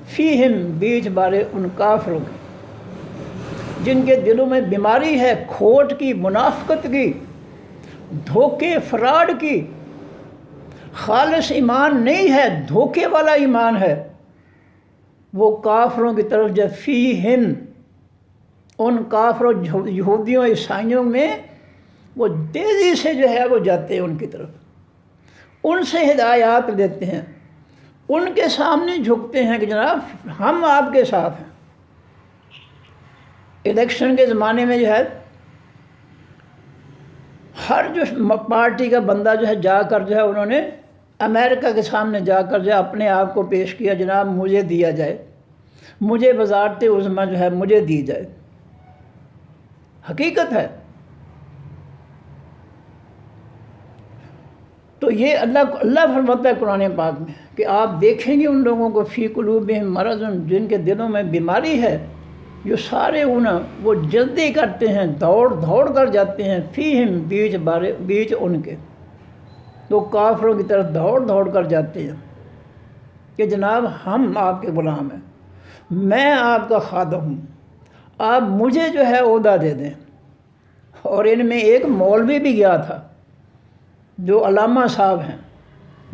فیہم، بیچ بارے ان کافروں کے، جن کے دلوں میں بیماری ہے، کھوٹ کی، منافقت کی، دھوکے فراڈ کی، خالص ایمان نہیں ہے، دھوکے والا ایمان ہے، وہ کافروں کی طرف جب فیہم، ان کافروں یہودیوں عیسائیوں میں وہ تیزی سے جو ہے وہ جاتے ہیں ان کی طرف، ان سے ہدایات لیتے ہیں، ان کے سامنے جھکتے ہیں کہ جناب ہم آپ کے ساتھ ہیں۔ الیکشن کے زمانے میں جو ہے ہر جو پارٹی کا بندہ جو ہے جا کر جو ہے انہوں نے امریکہ کے سامنے جا کر جو ہے اپنے آپ کو پیش کیا، جناب مجھے دیا جائے، مجھے وزارت عظمیٰ جو ہے مجھے دی جائے۔ حقیقت ہے۔ تو یہ اللہ فرماتا ہے قرآن پاک میں کہ آپ دیکھیں گے ان لوگوں کو، فی قلوبہم مرض، جن کے دلوں میں بیماری ہے، یسارعون، وہ جلدی کرتے ہیں، دوڑ کر جاتے ہیں، فیہم، بیچ ان کے، تو کافروں کی طرف دوڑ کر جاتے ہیں کہ جناب ہم آپ کے غلام ہیں، میں آپ کا خادم ہوں، آپ مجھے جو ہے عہدہ دے دیں۔ اور ان میں ایک مولوی بھی گیا تھا، جو علامہ صاحب ہیں،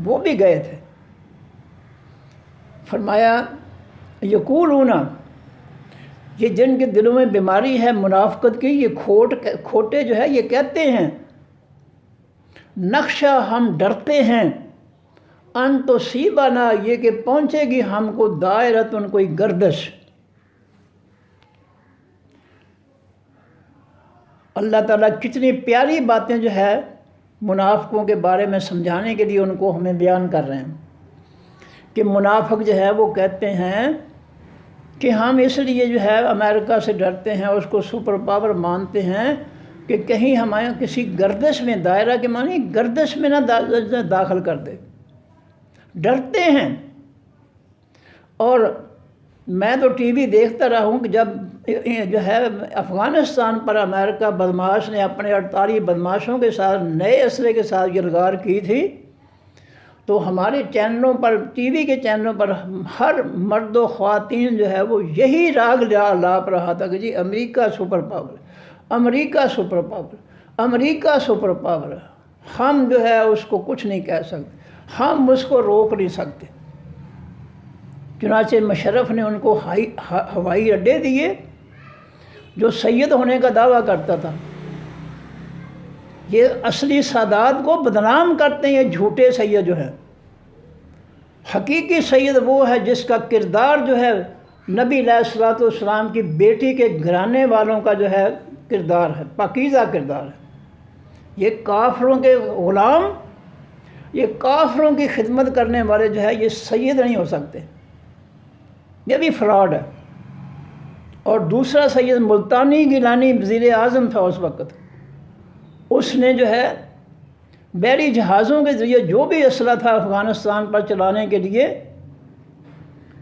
وہ بھی گئے تھے۔ فرمایا یقولون، یہ جن کے دلوں میں بیماری ہے منافقت کی، یہ کھوٹے جو ہے یہ کہتے ہیں، نخشہ، ہم ڈرتے ہیں، ان تصیبنا، یہ کہ پہنچے گی ہم کو، دائرتن، کوئی گردش۔ اللہ تعالیٰ کتنی پیاری باتیں جو ہے منافقوں کے بارے میں سمجھانے کے لیے ان کو ہمیں بیان کر رہے ہیں کہ منافق جو ہے وہ کہتے ہیں کہ ہم اس لیے جو ہے امریکہ سے ڈرتے ہیں، اس کو سپر پاور مانتے ہیں کہ کہیں ہمیں کسی گردش میں، دائرہ کے معنی گردش میں نہ داخل کر دے، ڈرتے ہیں۔ اور میں تو ٹی وی دیکھتا رہا ہوں کہ جب جو ہے افغانستان پر امریکہ بدماش نے اپنے 48 بدماشوں کے ساتھ نئے اسلحے کے ساتھ یلغار کی تھی، تو ہمارے چینلوں پر، ٹی وی کے چینلوں پر ہر مرد و خواتین جو ہے وہ یہی راگ لاپ رہا تھا کہ جی امریکہ سپر پاور، امریکہ سپر پاور، امریکہ سپر پاور، ہم جو ہے اس کو کچھ نہیں کہہ سکتے، ہم اس کو روک نہیں سکتے۔ چنانچہ مشرف نے ان کو ہوائی اڈے دیے، جو سید ہونے کا دعویٰ کرتا تھا۔ یہ اصلی سادات کو بدنام کرتے ہیں، یہ جھوٹے سید جو ہیں۔ حقیقی سید وہ ہے جس کا کردار جو ہے نبی علیہ الصلوۃ والسلام کی بیٹی کے گھرانے والوں کا جو ہے کردار ہے، پاکیزہ کردار ہے۔ یہ کافروں کے غلام، یہ کافروں کی خدمت کرنے والے جو ہے یہ سید نہیں ہو سکتے، یہ بھی فراڈ ہے۔ اور دوسرا سید ملتانی گیلانی وزیر اعظم تھا اس وقت، اس نے جو ہے بحری جہازوں کے ذریعے جو بھی اسلحہ تھا افغانستان پر چلانے کے لیے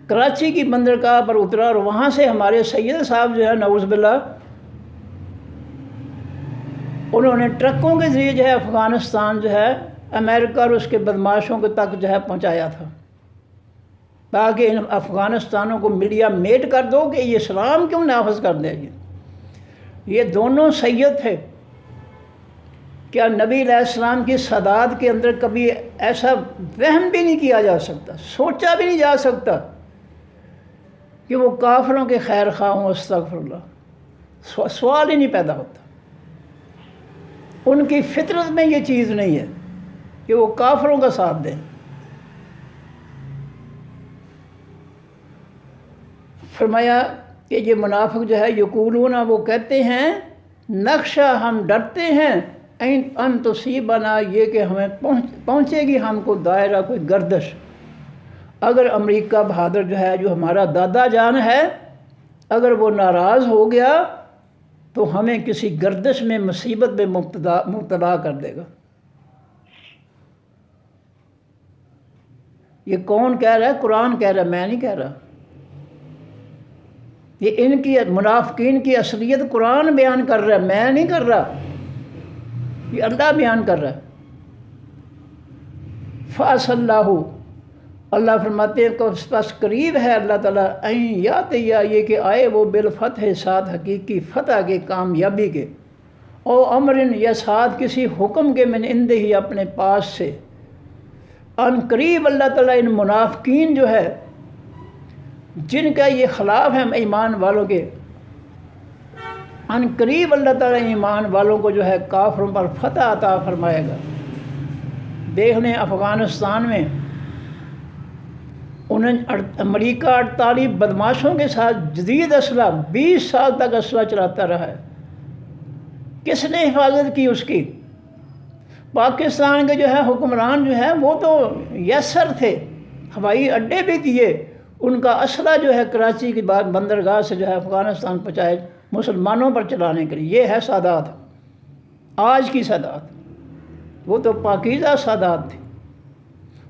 کراچی کی بندرگاہ پر اترا، اور وہاں سے ہمارے سید صاحب جو ہے نعوذ باللہ انہوں نے ٹرکوں کے ذریعے جو ہے افغانستان جو ہے امریکہ اور اس کے بدماشوں کے تک جو ہے پہنچایا تھا، تاکہ ان افغانستانوں کو میڈیا میٹ کر دو کہ یہ اسلام کیوں نافذ کر دے گی۔ یہ دونوں سید تھے۔ کیا نبی علیہ السلام کی سادات کے اندر کبھی ایسا وہم بھی نہیں کیا جا سکتا، سوچا بھی نہیں جا سکتا کہ وہ کافروں کے خیر خواہ ہوں؟ استغفر اللہ، سوال ہی نہیں پیدا ہوتا۔ ان کی فطرت میں یہ چیز نہیں ہے کہ وہ کافروں کا ساتھ دیں۔ فرمایا کہ یہ منافق جو ہے یقولون، وہ کہتے ہیں نخشہ، ہم ڈرتے ہیں ان تصیبنا، یہ کہ ہمیں پہنچے گی ہم کو دائرہ کوئی گردش، اگر امریکہ بہادر جو ہے جو ہمارا دادا جان ہے اگر وہ ناراض ہو گیا تو ہمیں کسی گردش میں مصیبت میں مبتلا کر دے گا۔ یہ کون کہہ رہا ہے؟ قرآن کہہ رہا ہے، میں نہیں کہہ رہا۔ یہ ان کی منافقین کی اصلیت قرآن بیان کر رہا ہے، میں نہیں کر رہا، یہ اللہ بیان کر رہا ہے۔ فَأَسَ اللَّهُ، اللہ فرماتے ہیں کہ اس پاس قریب ہے اللہ تعالیٰ، یا یہ کہ آئے وہ بالفتح، ساتھ حقیقی فتح کے، کامیابی کے، او امرن، یا ساتھ کسی حکم کے، من عنده ہی، اپنے پاس سے۔ ان قریب اللہ تعالیٰ ان منافقین جو ہے جن کا یہ خلاف ہے ایمان والوں کے، ان قریب اللہ تعالیٰ ایمان والوں کو جو ہے کافروں پر فتح عطا فرمائے گا۔ دیکھ لیں افغانستان میں امریکہ 48 بدماشوں کے ساتھ جدید اسلحہ 20 سال تک اسلحہ چلاتا رہا ہے۔ کس نے حفاظت کی اس کی؟ پاکستان کے جو ہے حکمران جو ہے وہ تو یسر تھے، ہوائی اڈے بھی دیے، ان کا اسلحہ جو ہے کراچی کی بندرگاہ سے جو ہے افغانستان پہنچائے مسلمانوں پر چلانے کے لیے۔ یہ ہے سادات، آج کی سادات۔ وہ تو پاکیزہ سادات تھے،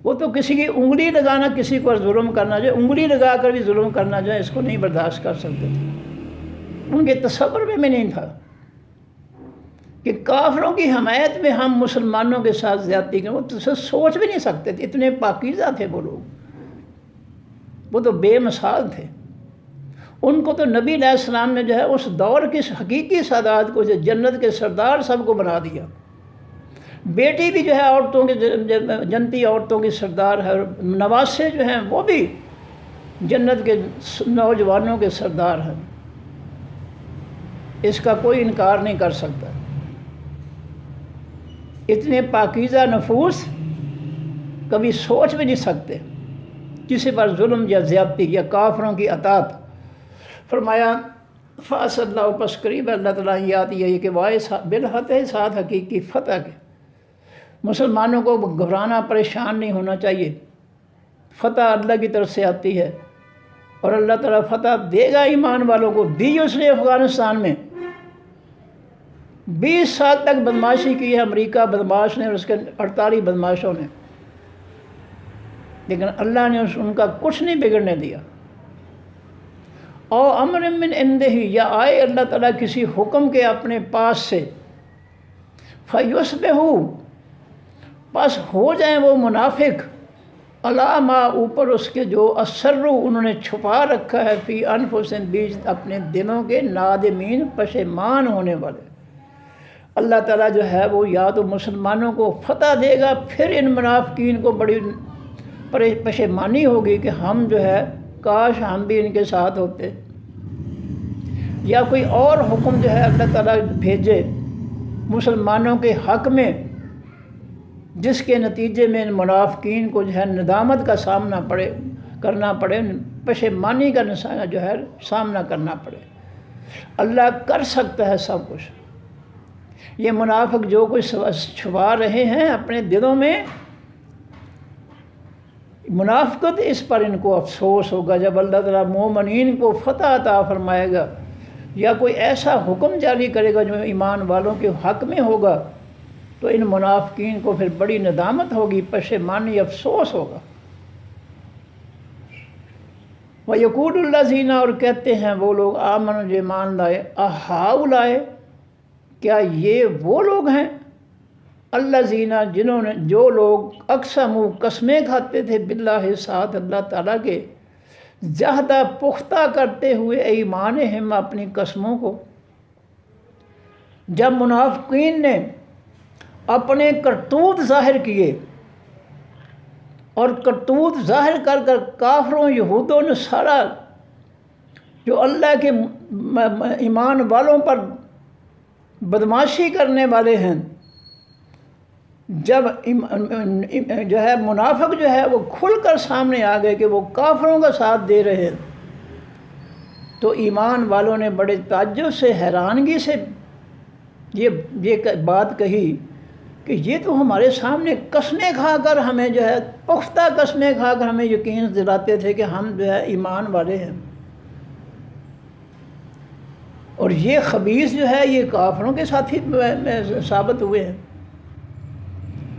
وہ تو کسی کی انگلی لگانا، کسی پر ظلم کرنا جو انگلی لگا کر بھی ظلم کرنا جو ہے اس کو نہیں برداشت کر سکتے تھے۔ ان کے تصور میں نہیں تھا کہ کافروں کی حمایت میں ہم مسلمانوں کے ساتھ زیادتی کریں، وہ تو سوچ بھی نہیں سکتے تھے، اتنے پاکیزہ تھے وہ لوگ، وہ تو بے مثال تھے۔ ان کو تو نبی علیہ السلام نے جو ہے اس دور کی حقیقی سادات کو، جو جنت کے سردار سب کو بنا دیا۔ بیٹی بھی جو ہے عورتوں کے جنتی عورتوں کی سردار ہے، نواسے جو ہیں وہ بھی جنت کے نوجوانوں کے سردار ہیں، اس کا کوئی انکار نہیں کر سکتا۔ اتنے پاکیزہ نفوس کبھی سوچ بھی نہیں سکتے کسی پر ظلم یا زیادتی یا کافروں کی اطاعت۔ فرمایا فاص اللہ، پس قریب اللہ تعالیٰ یاد یہ کہ وائس بالفتح، ساتھ حقیقی فتح کے۔ مسلمانوں کو گھبرانا، پریشان نہیں ہونا چاہیے، فتح اللہ کی طرف سے آتی ہے، اور اللہ تعالیٰ فتح دے گا ایمان والوں کو۔ دی اس نے افغانستان میں 20 سال تک بدماشی کی ہے امریکہ بدماش نے اور اس کے 48 بدماشوں نے، لیکن اللہ نے ان کا کچھ نہیں بگڑنے دیا۔ او امر من عنده، یا آئے اللہ تعالیٰ کسی حکم کے اپنے پاس سے، فیصبحوا، پس ہو جائیں وہ منافق، علی ما، اوپر اس کے جو اسروا انہوں نے چھپا رکھا ہے، فی انفسہم، بیچ اپنے دلوں کے، نادمین، پشیمان ہونے والے۔ اللہ تعالیٰ جو ہے وہ یا تو مسلمانوں کو فتح دے گا، پھر ان منافقین کو بڑی پشیمانی ہوگی کہ ہم جو ہے کاش ہم بھی ان کے ساتھ ہوتے، یا کوئی اور حکم جو ہے اللہ تعالیٰ بھیجے مسلمانوں کے حق میں، جس کے نتیجے میں ان منافقین کو جو ہے ندامت کا سامنا کرنا پڑے، پشیمانی کا جو ہے سامنا کرنا پڑے۔ اللہ کر سکتا ہے سب کچھ۔ یہ منافق جو کچھ چھپا رہے ہیں اپنے دلوں میں، منافقت، اس پر ان کو افسوس ہوگا جب اللہ تعالیٰ مومنین کو فتح عطا فرمائے گا یا کوئی ایسا حکم جاری کرے گا جو ایمان والوں کے حق میں ہوگا، تو ان منافقین کو پھر بڑی ندامت ہوگی، پشیمانی، افسوس ہوگا۔ وَيَقُولُ الَّذِينَ، اور کہتے ہیں وہ لوگ آمنوا جو ایمان لائے، أَهَٰؤُلَاءِ، کیا یہ وہ لوگ ہیں، الذین جنہوں نے، جو لوگ اقسموا قسمیں کھاتے تھے، باللہ ساتھ اللہ تعالیٰ کے، جہدہ پختہ کرتے ہوئے ایمانہم اپنی قسموں کو۔ جب منافقین نے اپنے کرتوت ظاہر کیے اور کرتوت ظاہر کر کر کافروں، یہود و نصارہ جو اللہ کے ایمان والوں پر بدماشی کرنے والے ہیں، جب جو ہے منافق جو ہے وہ کھل کر سامنے آ گئے کہ وہ کافروں کا ساتھ دے رہے ہیں، تو ایمان والوں نے بڑے تعجب سے، حیرانگی سے یہ بات کہی کہ یہ تو ہمارے سامنے قسمیں کھا کر ہمیں جو ہے، پختہ قسمیں کھا کر ہمیں یقین دلاتے تھے کہ ہم جو ہے ایمان والے ہیں، اور یہ خبیث جو ہے یہ کافروں کے ساتھی ثابت ہوئے ہیں۔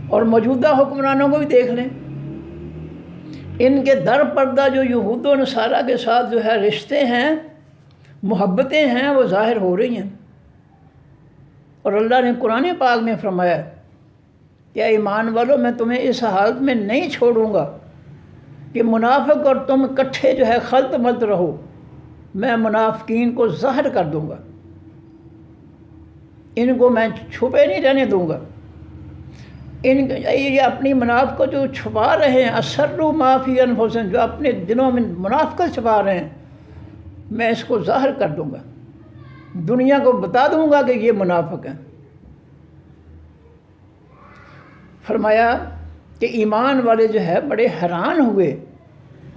اور موجودہ حکمرانوں کو بھی دیکھ لیں، ان کے در پردہ جو یہود و نصارہ کے ساتھ جو ہے رشتے ہیں، محبتیں ہیں، وہ ظاہر ہو رہی ہیں۔ اور اللہ نے قرآن پاک میں فرمایا کہ ایمان والو، میں تمہیں اس حالت میں نہیں چھوڑوں گا کہ منافق اور تم اکٹھے جو ہے خلط ملط رہو، میں منافقین کو ظاہر کر دوں گا، ان کو میں چھپے نہیں رہنے دوں گا۔ یہ اپنی منافقت جو چھپا رہے ہیں، اسروا ما فی انفسہم، جو اپنے دلوں میں منافقت چھپا رہے ہیں، میں اس کو ظاہر کر دوں گا، دنیا کو بتا دوں گا کہ یہ منافق ہیں۔ فرمایا کہ ایمان والے جو ہے بڑے حیران ہوئے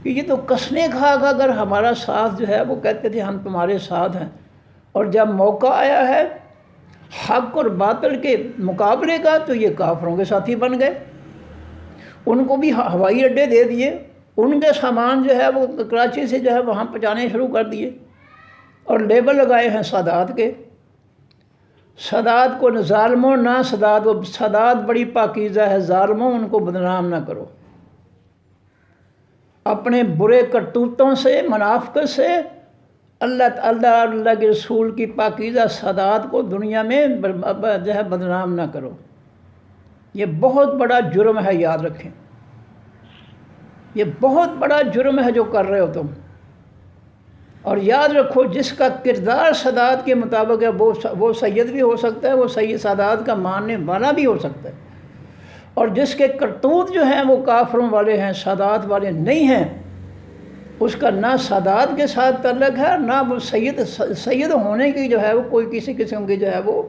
کہ یہ تو قسمیں کھا کھا کر ہمارا ساتھ جو ہے، وہ کہتے تھے ہم تمہارے ساتھ ہیں، اور جب موقع آیا ہے حق اور باطل کے مقابلے کا تو یہ کافروں کے ساتھی بن گئے، ان کو بھی ہوائی اڈے دے دیے، ان کے سامان جو ہے وہ کراچی سے جو ہے وہاں پہنچانے شروع کر دیے، اور لیبل لگائے ہیں سادات کے، سادات کو ظالموں نہ سادات، وہ سادات بڑی پاکیزہ ہے، ظالموں ان کو بدنام نہ کرو۔ اپنے برے کرتوتوں سے، منافقت سے اللہ کے رسول کی پاکیزہ سادات کو دنیا میں جو ہے بدنام نہ کرو۔ یہ بہت بڑا جرم ہے، یاد رکھیں، یہ بہت بڑا جرم ہے جو کر رہے ہو تم۔ اور یاد رکھو، جس کا کردار سادات کے مطابق ہے وہ سید بھی ہو سکتا ہے، وہ سید سادات کا ماننے والا بھی ہو سکتا ہے، اور جس کے کرتوت جو ہیں وہ کافروں والے ہیں، سادات والے نہیں ہیں، اس کا نہ سادات کے ساتھ تعلق ہے، نہ وہ سید ہونے کی جو ہے وہ کوئی کسی قسم کی جو ہے وہ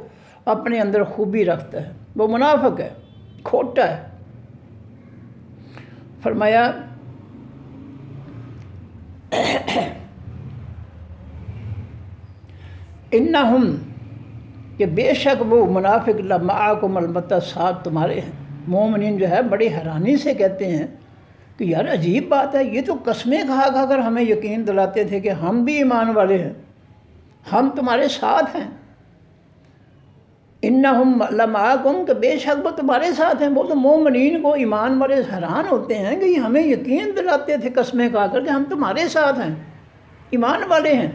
اپنے اندر خوبی رکھتا ہے، وہ منافق ہے، کھوٹا ہے۔ فرمایا انہم، کہ بے شک وہ منافق، لمعاکم، البتہ ساتھ تمہارے ہیں۔ مومنین جو ہے بڑی حیرانی سے کہتے ہیں کہ یار عجیب بات ہے، یہ تو قسمیں کھا کھا کر ہمیں یقین دلاتے تھے کہ ہم بھی ایمان والے ہیں، ہم تمہارے ساتھ ہیں۔ انہم لمعاکم، کہ بے شک وہ تمہارے ساتھ ہیں۔ وہ تو مومنین کو، ایمان والے حیران ہوتے ہیں کہ یہ ہمیں یقین دلاتے تھے قسمیں کھا کر کہ ہم تمہارے ساتھ ہیں، ایمان والے ہیں،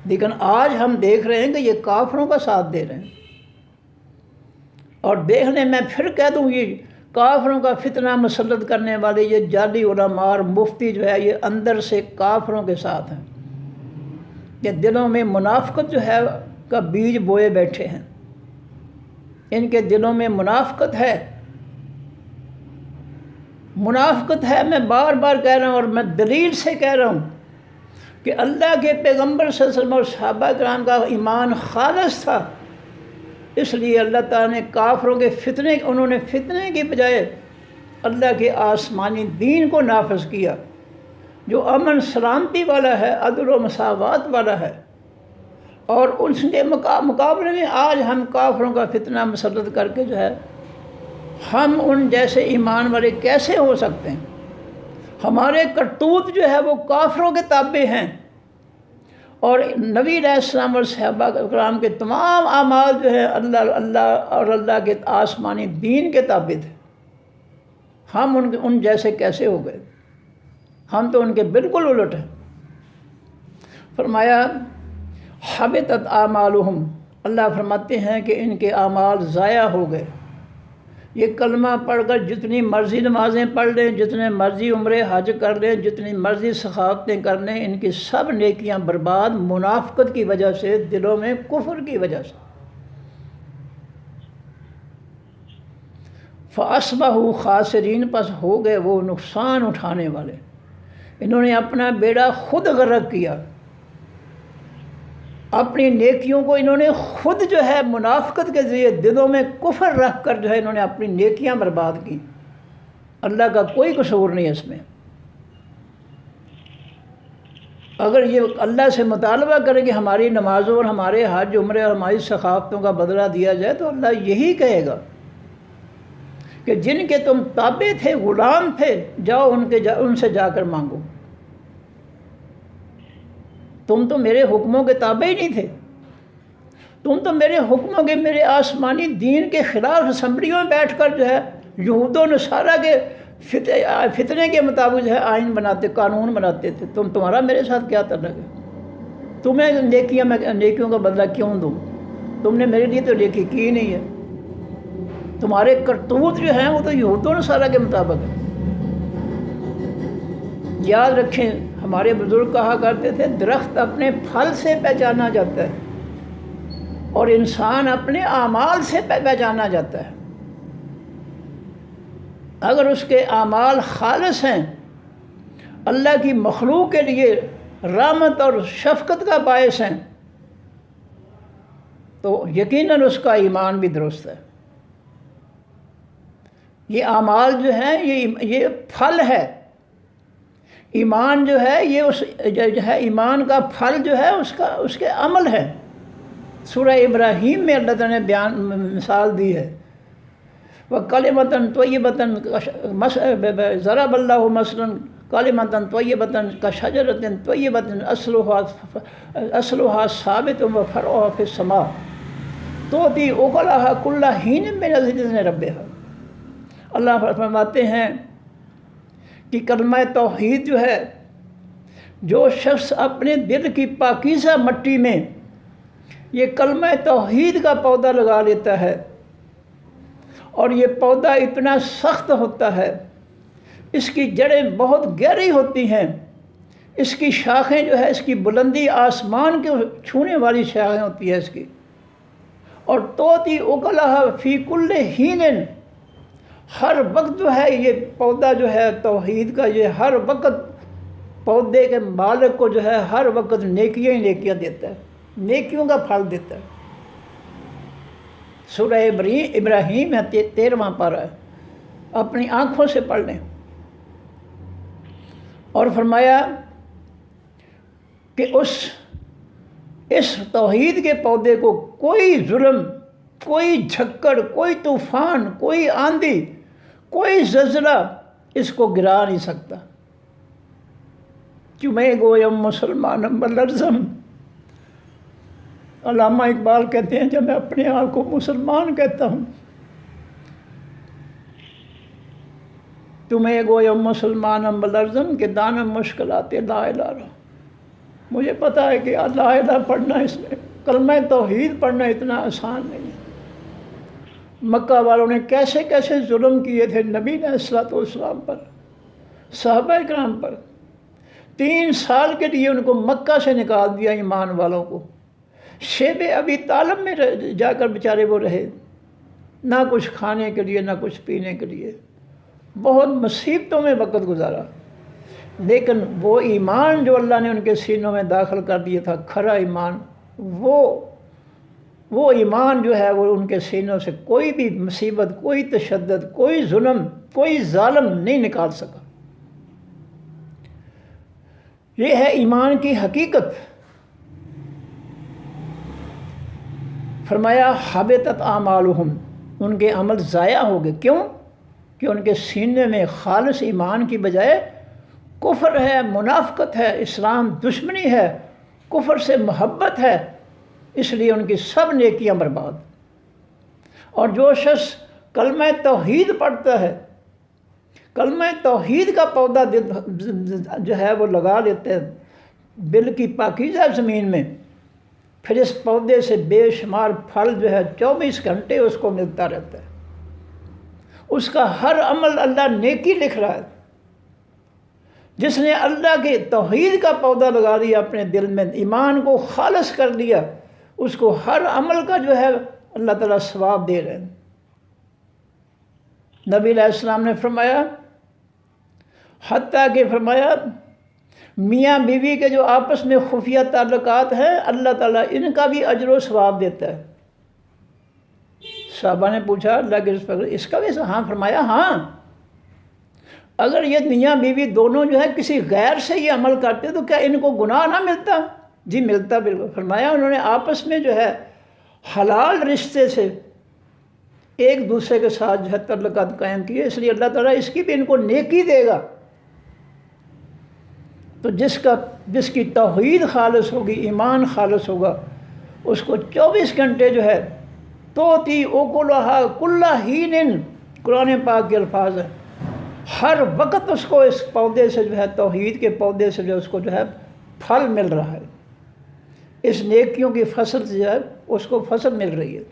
لیکن آج ہم دیکھ رہے ہیں کہ یہ کافروں کا ساتھ دے رہے ہیں۔ اور دیکھنے میں پھر کہہ دوں، یہ کافروں کا فتنہ مسلط کرنے والے یہ جعلی علماء اور مفتی جو ہے یہ اندر سے کافروں کے ساتھ ہیں، یہ دلوں میں منافقت جو ہے کا بیج بوئے بیٹھے ہیں، ان کے دلوں میں منافقت ہے، منافقت ہے۔ میں بار بار کہہ رہا ہوں اور میں دلیل سے کہہ رہا ہوں کہ اللہ کے پیغمبر صلی اللہ علیہ وسلم اور صحابہ کرام کا ایمان خالص تھا، اس لیے اللہ تعالیٰ نے کافروں کے فتنے، انہوں نے فتنے کی بجائے اللہ کے آسمانی دین کو نافذ کیا، جو امن سلامتی والا ہے، عدل و مساوات والا ہے، اور اس کے مقابلے میں آج ہم کافروں کا فتنہ مسلط کر کے جو ہے ہم ان جیسے ایمان والے کیسے ہو سکتے ہیں؟ ہمارے کرتوت جو ہے وہ کافروں کے تابع ہیں، اور نبی علیہ السلام اور صحابہ کرام کے تمام اعمال جو ہیں اللہ اور اللہ کے آسمانی دین کے تابع تھے۔ ہم ان جیسے کیسے ہو گئے؟ ہم تو ان کے بالکل الٹ ہیں۔ فرمایا حبطت اعمالہم، اللہ فرماتے ہیں کہ ان کے اعمال ضائع ہو گئے۔ یہ کلمہ پڑھ کر جتنی مرضی نمازیں پڑھ لیں، جتنے مرضی عمرے حج کر لیں، جتنی مرضی سخاوتیں کر لیں، ان کی سب نیکیاں برباد، منافقت کی وجہ سے، دلوں میں کفر کی وجہ سے۔ فَأَصْبَحُوا خَاسِرِينَ، پس ہو گئے وہ نقصان اٹھانے والے۔ انہوں نے اپنا بیڑا خود غرق کیا، اپنی نیکیوں کو انہوں نے خود جو ہے منافقت کے ذریعے دلوں میں کفر رکھ کر جو ہے انہوں نے اپنی نیکیاں برباد کی۔ اللہ کا کوئی قصور نہیں اس میں۔ اگر یہ اللہ سے مطالبہ کریں کہ ہماری نمازوں اور ہمارے حج عمرے اور ہماری ثقافتوں کا بدلہ دیا جائے، تو اللہ یہی کہے گا کہ جن کے تم تابع تھے، غلام تھے، جاؤ ان سے جا کر مانگو۔ تم تو میرے حکموں کے تابع ہی نہیں تھے، تم تو میرے حکموں کے، میرے آسمانی دین کے خلاف اسمبلیوں میں بیٹھ کر جو ہے یہود و نصارہ کے فتنے کے مطابق جو ہے آئین بناتے، قانون بناتے تھے۔ تمہارا میرے ساتھ کیا تعلق ہے؟ تمہیں نیکیوں کا بدلہ کیوں دوں؟ تم نے میرے لیے تو نیکی کی نہیں ہے۔ تمہارے کرتوت جو ہیں وہ تو یہود و نصارہ کے مطابق ہے۔ یاد رکھیں، ہمارے بزرگ کہا کرتے تھے درخت اپنے پھل سے پہچانا جاتا ہے اور انسان اپنے اعمال سے پہچانا جاتا ہے۔ اگر اس کے اعمال خالص ہیں، اللہ کی مخلوق کے لیے رحمت اور شفقت کا باعث ہیں، تو یقیناً اس کا ایمان بھی درست ہے۔ یہ اعمال جو ہیں یہ پھل ہے۔ ایمان جو ہے یہ ایمان کا پھل جو ہے اس کے عمل ہے۔ سورہ ابراہیم میں اللہ تعالیٰ نے مثال دی ہے، وَكَلِمَةً طَيِّبَةً ضَرَبَ اللَّهُ مَثَلًا كَلِمَةً طَيِّبَةً كَشَجَرَةٍ طَيِّبَةٍ أَصْلُهَا ثَابِتٌ وَفَرْعُهَا فِي السَّمَاءِ تُؤْتِي أُكُلَهَا كُلَّ حِينٍ بِإِذْنِ رَبِّهَا۔ اللہ فرماتے ہیں کہ کلمہ توحید جو ہے، جو شخص اپنے دل کی پاکیزہ مٹی میں یہ کلمہ توحید کا پودا لگا لیتا ہے، اور یہ پودا اتنا سخت ہوتا ہے، اس کی جڑیں بہت گہری ہوتی ہیں، اس کی شاخیں جو ہے، اس کی بلندی آسمان کے چھونے والی شاخیں ہوتی ہے اس کی، اور توتی اکلھا فی کل حین، ہر وقت جو ہے یہ پودا جو ہے توحید کا، یہ ہر وقت پودے کے مالک کو جو ہے ہر وقت نیکیاں ہی نیکیاں دیتا ہے، نیکیوں کا پھل دیتا ہے۔ سورہ ابراہیم ہے 13واں پارہ ہے، اپنی آنکھوں سے پڑھ لیں۔ اور فرمایا کہ اس توحید کے پودے کو کوئی ظلم، کوئی جھکڑ، کوئی طوفان، کوئی آندھی، کوئی زلزلہ اس کو گرا نہیں سکتا۔ کہ میں گویم مسلمانم بلرزم، علامہ اقبال کہتے ہیں جب میں اپنے آپ کو مسلمان کہتا ہوں، تمہیں گویم مسلمانم بلرزم کہ دانم مشکلات لا الہ الا، مجھے پتہ ہے کہ لا الہ پڑھنا، اس میں کلمہ توحید پڑھنا اتنا آسان نہیں ہے۔ مکہ والوں نے کیسے کیسے ظلم کیے تھے نبی علیہ الصلوۃ والسلام پر، صحابہ کرام پر۔ 3 سال کے لیے ان کو مکہ سے نکال دیا، ایمان والوں کو۔ شیب ابی طالب میں جا کر بیچارے وہ رہے، نہ کچھ کھانے کے لیے، نہ کچھ پینے کے لیے، بہت مصیبتوں میں وقت گزارا۔ لیکن وہ ایمان جو اللہ نے ان کے سینوں میں داخل کر دیا تھا، کھرا ایمان، وہ ایمان جو ہے وہ ان کے سینوں سے کوئی بھی مصیبت، کوئی تشدد، کوئی ظلم، کوئی ظالم نہیں نکال سکا۔ یہ ہے ایمان کی حقیقت۔ فرمایا حبطت اعمالہم، ان کے عمل ضائع ہو گئے۔ کیوں؟ کہ ان کے سینے میں خالص ایمان کی بجائے کفر ہے، منافقت ہے، اسلام دشمنی ہے، کفر سے محبت ہے، اس لیے ان کی سب نیکیاں برباد۔ اور جو شخص کلمہ توحید پڑھتا ہے، کلمہ توحید کا پودا جو ہے وہ لگا لیتے ہیں بل کی پاکیزہ زمین میں، پھر اس پودے سے بے شمار پھل جو ہے 24 گھنٹے اس کو ملتا رہتا ہے۔ اس کا ہر عمل اللہ نیکی لکھ رہا ہے۔ جس نے اللہ کے توحید کا پودا لگا دیا اپنے دل میں، ایمان کو خالص کر دیا، اس کو ہر عمل کا جو ہے اللہ تعالیٰ ثواب دے رہے ہیں۔ نبی علیہ السلام نے فرمایا، حتیٰ کہ فرمایا میاں بیوی کے جو آپس میں خفیہ تعلقات ہیں، اللہ تعالیٰ ان کا بھی اجر و ثواب دیتا ہے۔ صحابہ نے پوچھا اللہ کے رسول اس کا بھی؟ ہاں فرمایا ہاں، اگر یہ میاں بیوی دونوں جو ہے کسی غیر سے یہ عمل کرتے تو کیا ان کو گناہ نہ ملتا؟ جی ملتا بالکل۔ فرمایا انہوں نے آپس میں جو ہے حلال رشتے سے ایک دوسرے کے ساتھ جو ہے تعلقات قائم کیے، اس لیے اللہ تعالیٰ اس کی بھی ان کو نیکی دے گا۔ تو جس کی توحید خالص ہوگی، ایمان خالص ہوگا، اس کو 24 گھنٹے جو ہے توتی اوکلہا کل حین، قرآن پاک کے الفاظ ہیں، ہر وقت اس کو اس پودے سے جو ہے توحید کے پودے سے جو اس کو جو ہے پھل مل رہا ہے، اس نیکیوں کی فصل جو ہے اس کو فصل مل رہی ہے۔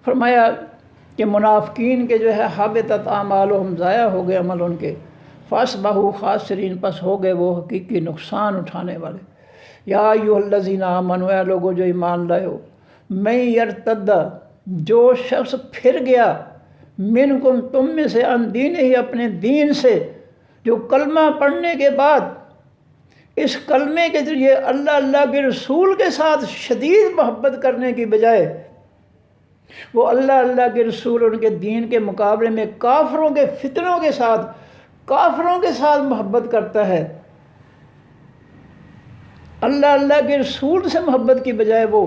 فرمایا کہ منافقین کے جو ہے حبطت اعمالہم، ضائع ہو گئے عمل ان کے، فاصبحوا خاسرین، پس ہو گئے وہ حقیقی نقصان اٹھانے والے۔ یا ایھا الذین آمنوا، اے لوگو جو ایمان لائے ہو، من یرتد، جو شخص پھر گیا، منکم، تم میں سے، عن دینہ، اپنے دین سے، جو کلمہ پڑھنے کے بعد اس کلمے کے ذریعے اللہ کے رسول کے ساتھ شدید محبت کرنے کی بجائے وہ اللہ کے رسول اور ان کے دین کے مقابلے میں کافروں کے فتنوں کے ساتھ، کافروں کے ساتھ محبت کرتا ہے، اللہ کے رسول سے محبت کی بجائے وہ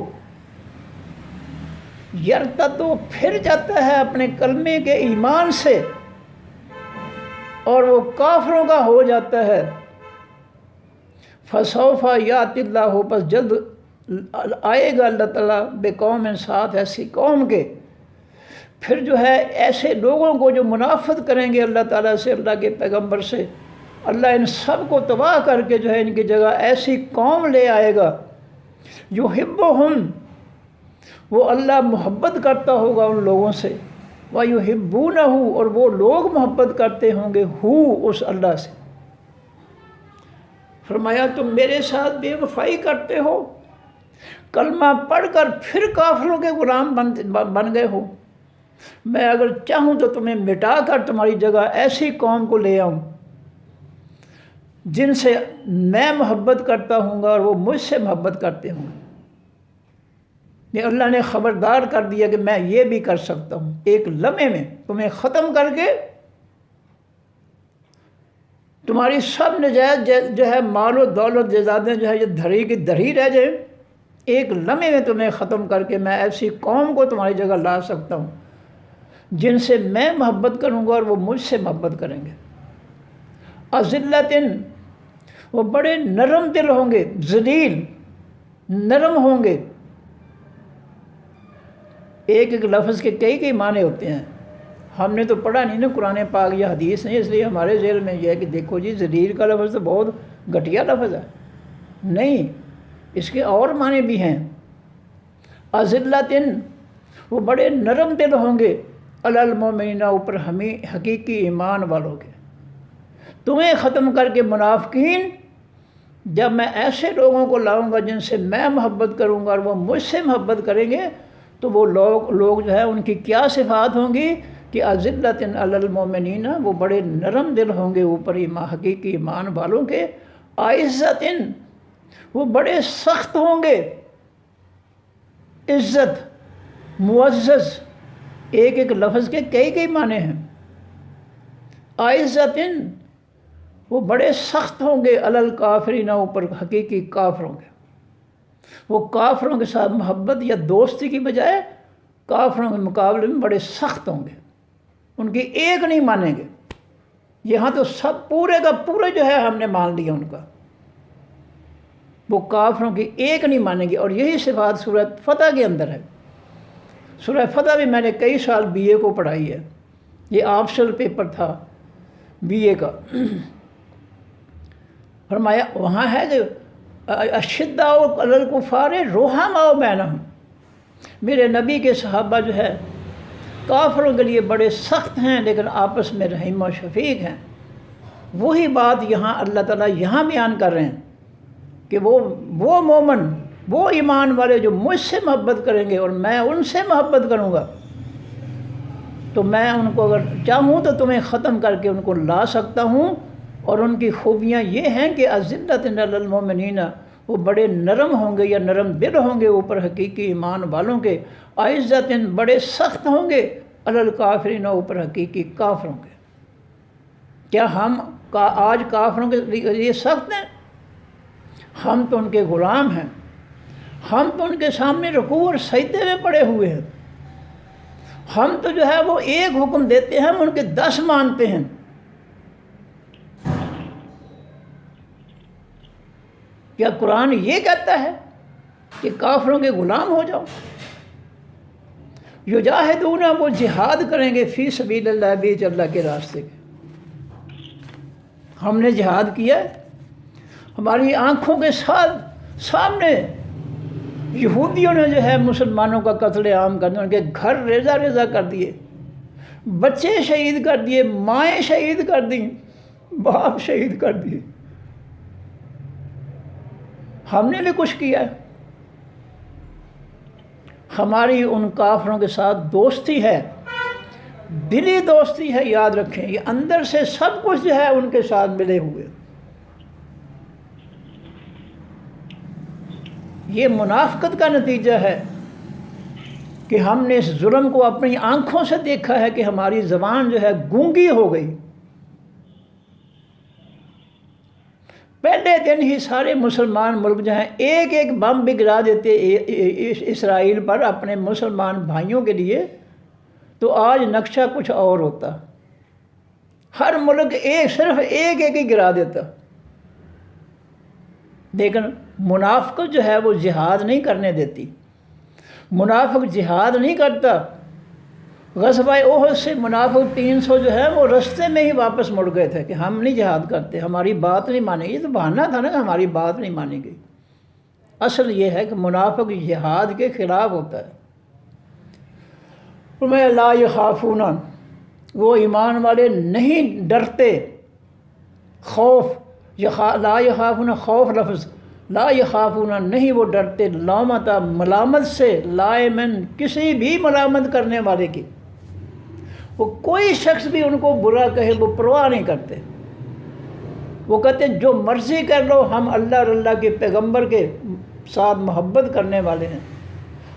یرتد، پھر جاتا ہے اپنے کلمے کے ایمان سے اور وہ کافروں کا ہو جاتا ہے، فسوف یاتی اللہ، پس جلد آئے گا اللہ تعالیٰ بقوم، ساتھ ایسی قوم کے، پھر جو ہے ایسے لوگوں کو جو منافقت کریں گے اللہ تعالیٰ سے، اللہ کے پیغمبر سے، اللہ ان سب کو تباہ کر کے جو ہے ان کی جگہ ایسی قوم لے آئے گا، یحبہم، وہ اللہ محبت کرتا ہوگا ان لوگوں سے، وَيُحِبُّونَهُ، اور وہ لوگ محبت کرتے ہوں گے اس اللہ سے۔ فرمایا تم میرے ساتھ بے وفائی کرتے ہو، کلمہ پڑھ کر پھر کافروں کے غلام بن گئے ہو، میں اگر چاہوں تو تمہیں مٹا کر تمہاری جگہ ایسی قوم کو لے آؤں جن سے میں محبت کرتا ہوں گا اور وہ مجھ سے محبت کرتے ہوں گے۔ یہ اللہ نے خبردار کر دیا کہ میں یہ بھی کر سکتا ہوں، ایک لمحے میں تمہیں ختم کر کے تمہاری سب نجائز جو ہے مال و دولت جائیدادیں جو ہے یہ دھری کی دھری رہ جائیں، ایک لمحے میں تمہیں ختم کر کے میں ایسی قوم کو تمہاری جگہ لا سکتا ہوں جن سے میں محبت کروں گا اور وہ مجھ سے محبت کریں گے۔ اذلتن، وہ بڑے نرم دل ہوں گے، ذلیل، نرم ہوں گے۔ ایک لفظ کے کئی معنی ہوتے ہیں، ہم نے تو پڑھا نہیں نا قرآن پاک یا حدیث نہیں، اس لیے ہمارے ذہن میں یہ ہے کہ دیکھو جی ذلیل کا لفظ تو بہت گھٹیا لفظ ہے، نہیں، اس کے اور معنی بھی ہیں۔ اذلتن، وہ بڑے نرم دل ہوں گے، علی المؤمنین، اوپر ہمیں حقیقی ایمان والوں کے۔ تمہیں ختم کر کے منافقین، جب میں ایسے لوگوں کو لاؤں گا جن سے میں محبت کروں گا اور وہ مجھ سے محبت کریں گے، تو وہ لوگ جو ہے ان کی کیا صفات ہوں گی کہ اذلتن علی المؤمنین، وہ بڑے نرم دل ہوں گے اوپر حقیقی ایمان والوں کے، اعزتن، وہ بڑے سخت ہوں گے، عزت، معزز، ایک لفظ کے کئی معنی ہیں۔ اعزتن، وہ بڑے سخت ہوں گے علل کافرین، اوپر حقیقی کافروں کے. وہ کافروں کے ساتھ محبت یا دوستی کی بجائے کافروں کے مقابلے میں بڑے سخت ہوں گے، ان کی ایک نہیں مانیں گے. یہاں تو سب پورے کا پورے جو ہے ہم نے مان لیا ان کا، وہ کافروں کی ایک نہیں مانیں گے. اور یہی صفات سورہ فتح کے اندر ہے. سورہ فتح بھی میں نے کئی سال بی اے کو پڑھائی ہے، یہ آپشنل پیپر تھا بی اے کا. فرمایا وہاں ہے کہ اشداء علی الکفار رحماء بینہم، میرے نبی کے صحابہ جو ہے کافروں کے لیے بڑے سخت ہیں لیکن آپس میں رحیم و شفیق ہیں. وہی بات یہاں اللہ تعالیٰ یہاں بیان کر رہے ہیں کہ وہ مومن، وہ ایمان والے جو مجھ سے محبت کریں گے اور میں ان سے محبت کروں گا، تو میں ان کو اگر چاہوں تو تمہیں ختم کر کے ان کو لا سکتا ہوں. اور ان کی خوبیاں یہ ہیں کہ اذلۃ علی المؤمنین، وہ بڑے نرم ہوں گے یا نرم دل ہوں گے اوپر حقیقی ایمان والوں کے. عزت، بڑے سخت ہوں گے علی الکافرین، اوپر حقیقی کافروں کے. کیا ہم آج کافروں کے لیے سخت ہیں؟ ہم تو ان کے غلام ہیں، ہم تو ان کے سامنے رکوع اور سجدے میں پڑے ہوئے ہیں. ہم تو جو ہے وہ ایک حکم دیتے ہیں، ہم ان کے 10 مانتے ہیں. کیا قرآن یہ کہتا ہے کہ کافروں کے غلام ہو جاؤ؟ یجاہدون، وہ جہاد کریں گے فی سبیل اللہ، بیچ اللہ کے راستے کے. ہم نے جہاد کیا ہے، ہماری آنکھوں کے سامنے یہودیوں نے جو ہے مسلمانوں کا قتل عام کر دیا، ان کے گھر ریزہ ریزہ کر دیے، بچے شہید کر دیے، مائیں شہید کر دیں، باپ شہید کر دیے. ہم نے بھی کچھ کیا ہے. ہماری ان کافروں کے ساتھ دوستی ہے، دلی دوستی ہے، یاد رکھیں. یہ اندر سے سب کچھ جو ہے ان کے ساتھ ملے ہوئے. یہ منافقت کا نتیجہ ہے کہ ہم نے اس ظلم کو اپنی آنکھوں سے دیکھا ہے کہ ہماری زبان جو ہے گونگی ہو گئی. پہلے دن ہی سارے مسلمان ملک جو ہیں ایک ایک بم بھی گرا دیتے اسرائیل پر اپنے مسلمان بھائیوں کے لیے، تو آج نقشہ کچھ اور ہوتا. ہر ملک صرف ایک ایک ہی گرا دیتا. لیکن منافقت جو ہے وہ جہاد نہیں کرنے دیتی. منافق جہاد نہیں کرتا. غزوہ احد سے منافق 300 جو ہے وہ رستے میں ہی واپس مڑ گئے تھے کہ ہم نہیں جہاد کرتے، ہماری بات نہیں مانی. یہ تو بہانہ تھا نا کہ ہماری بات نہیں مانی گئی. اصل یہ ہے کہ منافق جہاد کے خلاف ہوتا ہے. فرمایا لا یخافون، وہ ایمان والے نہیں ڈرتے. خوف، لا یخافون خوف لفظ، لا یخافون نہیں وہ ڈرتے، لومۃ ملامت سے، لائمن کسی بھی ملامت کرنے والے کی. وہ کوئی شخص بھی ان کو برا کہے وہ پرواہ نہیں کرتے. وہ کہتے ہیں جو مرضی کر لو، ہم اللہ اور اللہ کے پیغمبر کے ساتھ محبت کرنے والے ہیں.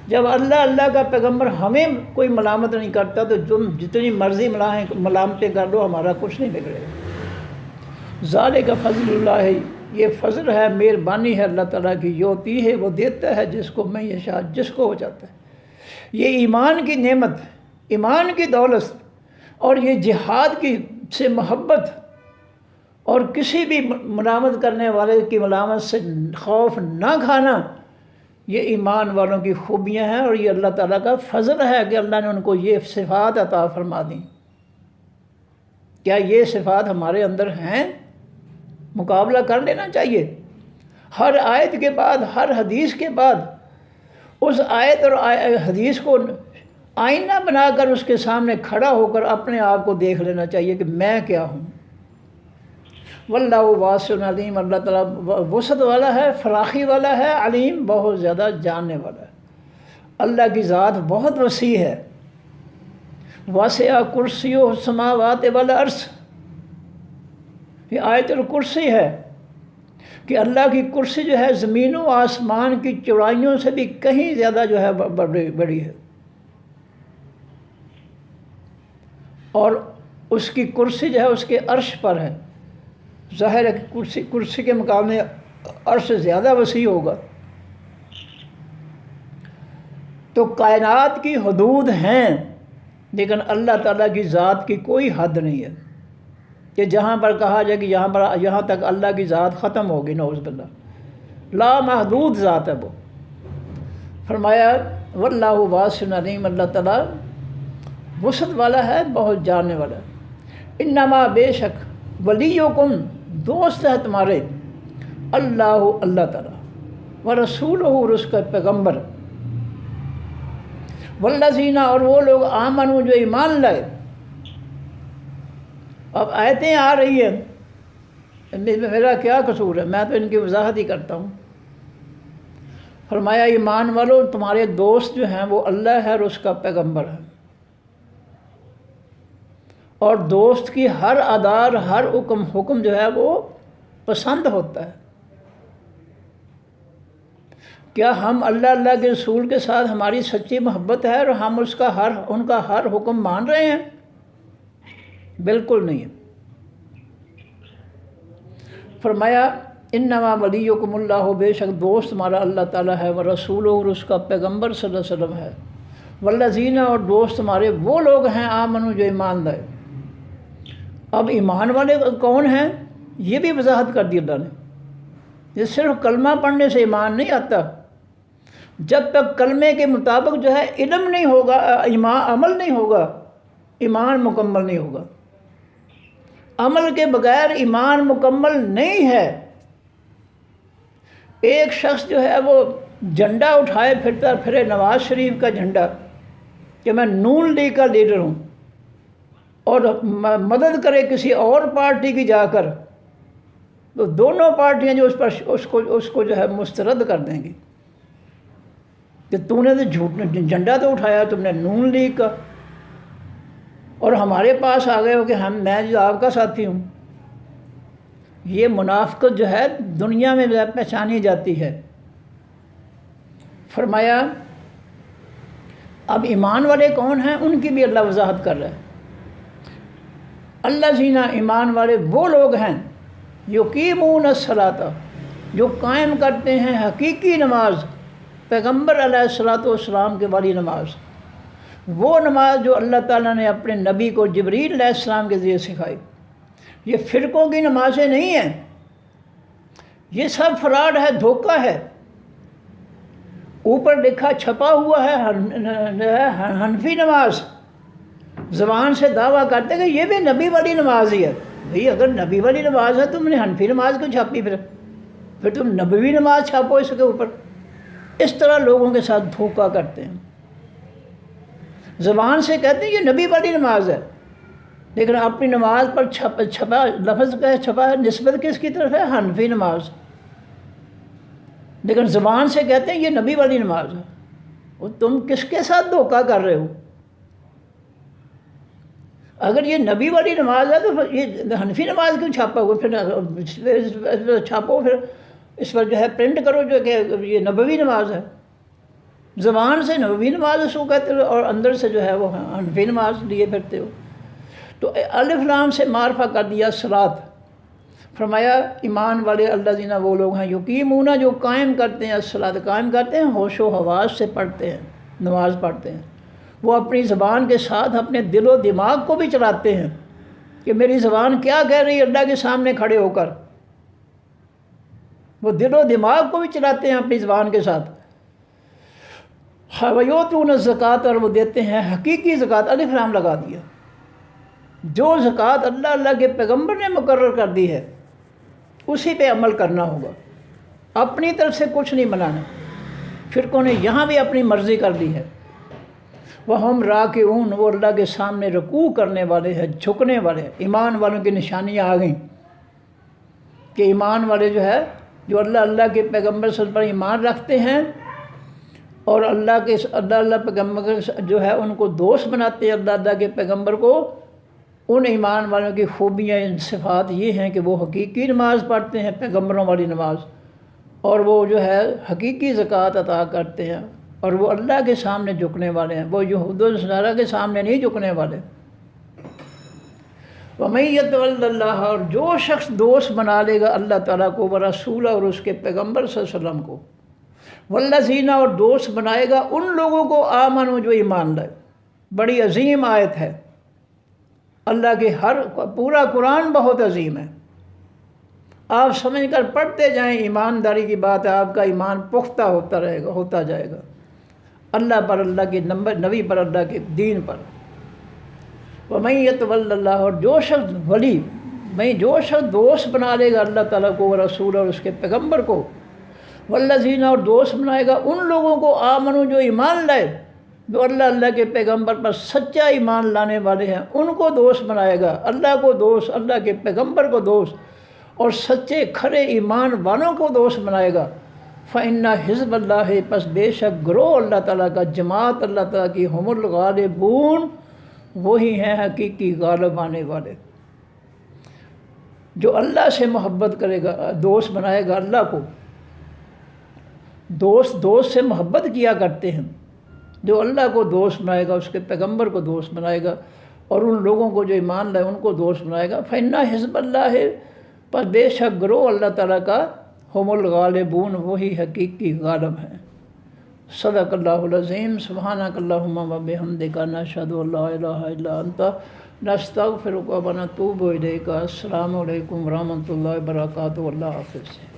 جب اللہ کا پیغمبر ہمیں کوئی ملامت نہیں کرتا تو تم جتنی مرضی ملامتیں کر لو، ہمارا کچھ نہیں بگڑے گا. ذالک فضل اللہ، یہ فضل ہے، مہربانی ہے اللہ تعالیٰ کی. یوتی ہے، وہ دیتا ہے جس کو میں یشاء، جس کو ہو جاتا ہے. یہ ایمان کی نعمت، ایمان کی دولت اور یہ جہاد کی سے محبت اور کسی بھی ملامت کرنے والے کی ملامت سے خوف نہ کھانا، یہ ایمان والوں کی خوبیاں ہیں. اور یہ اللہ تعالیٰ کا فضل ہے کہ اللہ نے ان کو یہ صفات عطا فرما دیں. کیا یہ صفات ہمارے اندر ہیں؟ مقابلہ کر لینا چاہیے. ہر آیت کے بعد، ہر حدیث کے بعد اس آیت اور حدیث کو آئینہ بنا کر اس کے سامنے کھڑا ہو کر اپنے آپ کو دیکھ لینا چاہیے کہ میں کیا ہوں. واللہ واسع علیم، اللہ تعالیٰ وسعت والا ہے، فراخی والا ہے، علیم بہت زیادہ جاننے والا ہے. اللہ کی ذات بہت وسیع ہے. واسع کرسی السماوات والارض، یہ آیت الکرسی ہے کہ اللہ کی کرسی جو ہے زمین و آسمان کی چوڑائیوں سے بھی کہیں زیادہ جو ہے بڑی ہے. اور اس کی کرسی جو ہے اس کے عرش پر ہے. ظاہر ہے کہ کرسی کے مقابلے عرش سے زیادہ وسیع ہوگا۔ تو کائنات کی حدود ہیں، لیکن اللہ تعالیٰ کی ذات کی کوئی حد نہیں ہے کہ جہاں پر کہا جائے کہ یہاں تک اللہ کی ذات ختم ہوگی، نعوذ باللہ۔ لا محدود ذات ہے وہ۔ فرمایا واللہ واسع علیم، اللہ تعالیٰ وسعت والا ہے، بہت جاننے والا ہے۔ انما بے شک ولیکم، دوست ہے تمہارے، اللہ تعالیٰ، ورسولہ، اور اس کا پیغمبر، والذین، اور وہ لوگ آمنوا جو ایمان لائے۔ اب آیتیں آ رہی ہیں، میرا کیا قصور ہے، میں تو ان کی وضاحت ہی کرتا ہوں۔ فرمایا ایمان والو، تمہارے دوست جو ہیں وہ اللہ ہے اور اس کا پیغمبر ہے، اور دوست کی ہر ادار، ہر حکم جو ہے وہ پسند ہوتا ہے۔ کیا ہم اللہ کے رسول کے ساتھ ہماری سچی محبت ہے اور ہم ان کا ہر حکم مان رہے ہیں؟ بالکل نہیں ہے۔ فرمایا انما ولیکم اللہ، بے شک دوست تمہارا اللہ تعالیٰ ہے، ورسولہ، اور اس کا پیغمبر صلی اللہ علیہ وسلم ہے، والذین، اور دوست تمہارے وہ لوگ ہیں آمنوا جو ایمان لائے۔ اب ایمان والے کون ہیں، یہ بھی وضاحت کر دی اللہ نے۔ یہ صرف کلمہ پڑھنے سے ایمان نہیں آتا، جب تک کلمے کے مطابق جو ہے علم نہیں ہوگا، عمل نہیں ہوگا، ایمان مکمل نہیں ہوگا۔ عمل کے بغیر ایمان مکمل نہیں ہے۔ ایک شخص جو ہے وہ جھنڈا اٹھائے پھرتا پھرے نواز شریف کا جھنڈا کہ میں نون لیگ کا لیڈر ہوں، اور مدد کرے کسی اور پارٹی کی جا کر، تو دونوں پارٹیاں جو اس کو جو ہے مسترد کر دیں گی کہ تو نے تو جھنڈا تو اٹھایا تم نے نون لیگ کا، اور ہمارے پاس آ گئے ہو کہ میں جو آپ کا ساتھی ہوں۔ یہ منافقت جو ہے دنیا میں پہچانی جاتی ہے۔ فرمایا اب ایمان والے کون ہیں، ان کی بھی اللہ وضاحت کر رہا ہے۔ الذین، ایمان والے وہ لوگ ہیں، یقیمون الصلاۃ، جو قائم کرتے ہیں حقیقی نماز، پیغمبر علیہ الصلاۃ والسلام کے والی نماز، وہ نماز جو اللہ تعالیٰ نے اپنے نبی کو جبریل علیہ السلام کے ذریعے سکھائی۔ یہ فرقوں کی نمازیں نہیں ہیں، یہ سب فراڈ ہے، دھوکہ ہے۔ اوپر لکھا چھپا ہوا ہے حنفی نماز، زبان سے دعویٰ کرتے کہ یہ بھی نبی والی نماز ہی ہے۔ بھئی اگر نبی والی نماز ہے تم نے حنفی نماز کیوں چھاپی؟ پھر تم نبوی نماز چھاپو اس کے اوپر۔ اس طرح لوگوں کے ساتھ دھوکہ کرتے ہیں، زبان سے کہتے ہیں یہ نبی والی نماز ہے، لیکن اپنی نماز پر چھپا لفظ کا چھپا ہے، نسبت کس کی طرف ہے؟ حنفی نماز، لیکن زبان سے کہتے ہیں یہ نبی والی نماز ہے۔ اور تم کس کے ساتھ دھوکہ کر رہے ہو؟ اگر یہ نبی والی نماز ہے تو یہ حنفی نماز کیوں چھاپا ہوا؟ پھر چھاپو، پھر اس پر جو ہے پرنٹ کرو جو کہ یہ نبوی نماز ہے۔ زبان سے نبوی نماز اس کو کہتے ہو اور اندر سے جو ہے وہ حنفی نماز لیے پھرتے ہو۔ تو الف لام سے معرفہ کر دیا صلاۃ۔ فرمایا ایمان والے الذین، وہ لوگ ہیں، یقیمون، جو قائم کرتے ہیں، الصلاۃ، قائم کرتے ہیں، ہوش و حواس سے پڑھتے ہیں، نماز پڑھتے ہیں۔ وہ اپنی زبان کے ساتھ اپنے دل و دماغ کو بھی چلاتے ہیں کہ میری زبان کیا کہہ رہی ہے اللہ کے سامنے کھڑے ہو کر۔ وہ دل و دماغ کو بھی چلاتے ہیں اپنی زبان کے ساتھ۔ وَيُؤْتُونَ الزَّكَاةَ، اور وہ دیتے ہیں حقیقی زکوٰۃ، الف لام لگا دیا۔ جو زکوٰۃ اللہ کے پیغمبر نے مقرر کر دی ہے اسی پہ عمل کرنا ہوگا، اپنی طرف سے کچھ نہیں بنانا۔ فرقوں نے یہاں بھی اپنی مرضی کر لی ہے۔ وَهُمْ رَاكِعُونَ، وہ اللہ کے سامنے رکوع کرنے والے ہیں، جھکنے والے ہیں۔ ایمان والوں کی نشانیاں آ گئیں کہ ایمان والے جو ہے، جو اللہ کے پیغمبر صلی اللہ علیہ وسلم پر ایمان رکھتے ہیں اور اللہ پیغمبر جو ہے ان کو دوست بناتے ہیں، اللہ کے پیغمبر کو، ان ایمان والوں کی خوبیاں، صفات یہ ہیں کہ وہ حقیقی نماز پڑھتے ہیں، پیغمبروں والی نماز، اور وہ جو ہے حقیقی زکوٰۃ عطا کرتے ہیں، اور وہ اللہ کے سامنے جھکنے والے ہیں، وہ یہود و نصارہ کے سامنے نہیں جھکنے والے۔ وَمَن يَتَوَلَّ اللَّهَ، اور جو شخص دوست بنا لے گا اللہ تعالیٰ کو، ورسولہ، اور اس کے پیغمبر صلی اللہ علیہ وسلم کو، والذین، اور دوست بنائے گا ان لوگوں کو آمنوا جو ایمان لائے۔ بڑی عظیم آیت ہے، اللہ کے پورا قرآن بہت عظیم ہے، آپ سمجھ کر پڑھتے جائیں، ایمانداری کی بات ہے، آپ کا ایمان پختہ ہوتا جائے گا اللہ پر، اللہ کے نبی پر، اللہ کے دین پر۔ وَمَن يَتَوَلَّ اللَّهَ، اور جو شخص دوست بنا لے گا اللہ تعالیٰ کو، رسول، اور اس کے پیغمبر کو، والذین، اور دوست بنائے گا ان لوگوں کو آمنوا جو ایمان لائے، جو اللہ کے پیغمبر پر سچا ایمان لانے والے ہیں، ان کو دوست بنائے گا، اللہ کو دوست، اللہ کے پیغمبر کو دوست، اور سچے کھرے ایمان والوں کو دوست بنائے گا۔ فَإِنَّ حِزْبَ اللَّهِ، پس بے شک گروہ اللہ تعالیٰ کا، جماعت اللہ تعالیٰ کی، ہم الغالبون، وہی ہیں حقیقی غالب آنے والے۔ جو اللہ سے محبت کرے گا، دوست بنائے گا اللہ کو، دوست سے محبت کیا کرتے ہیں، جو اللہ کو دوست بنائے گا، اس کے پیغمبر کو دوست بنائے گا، اور ان لوگوں کو جو ایمان لائے ان کو دوست بنائے گا۔ فَإِنَّ حِزْبَ اللَّهِ، پر بے شک گروہ اللہ تعالیٰ کا، ہم الغالبون، وہی حقیقی غالب ہیں۔ صدق اللہ العظیم۔ سبحانک اللہم و بحمدک، نشہد ان لا الہ الا انت، نستغفرک و نتوب الیک۔ السلام علیکم ورحمۃ اللہ وبرکاتہ۔ اللہ حافظ۔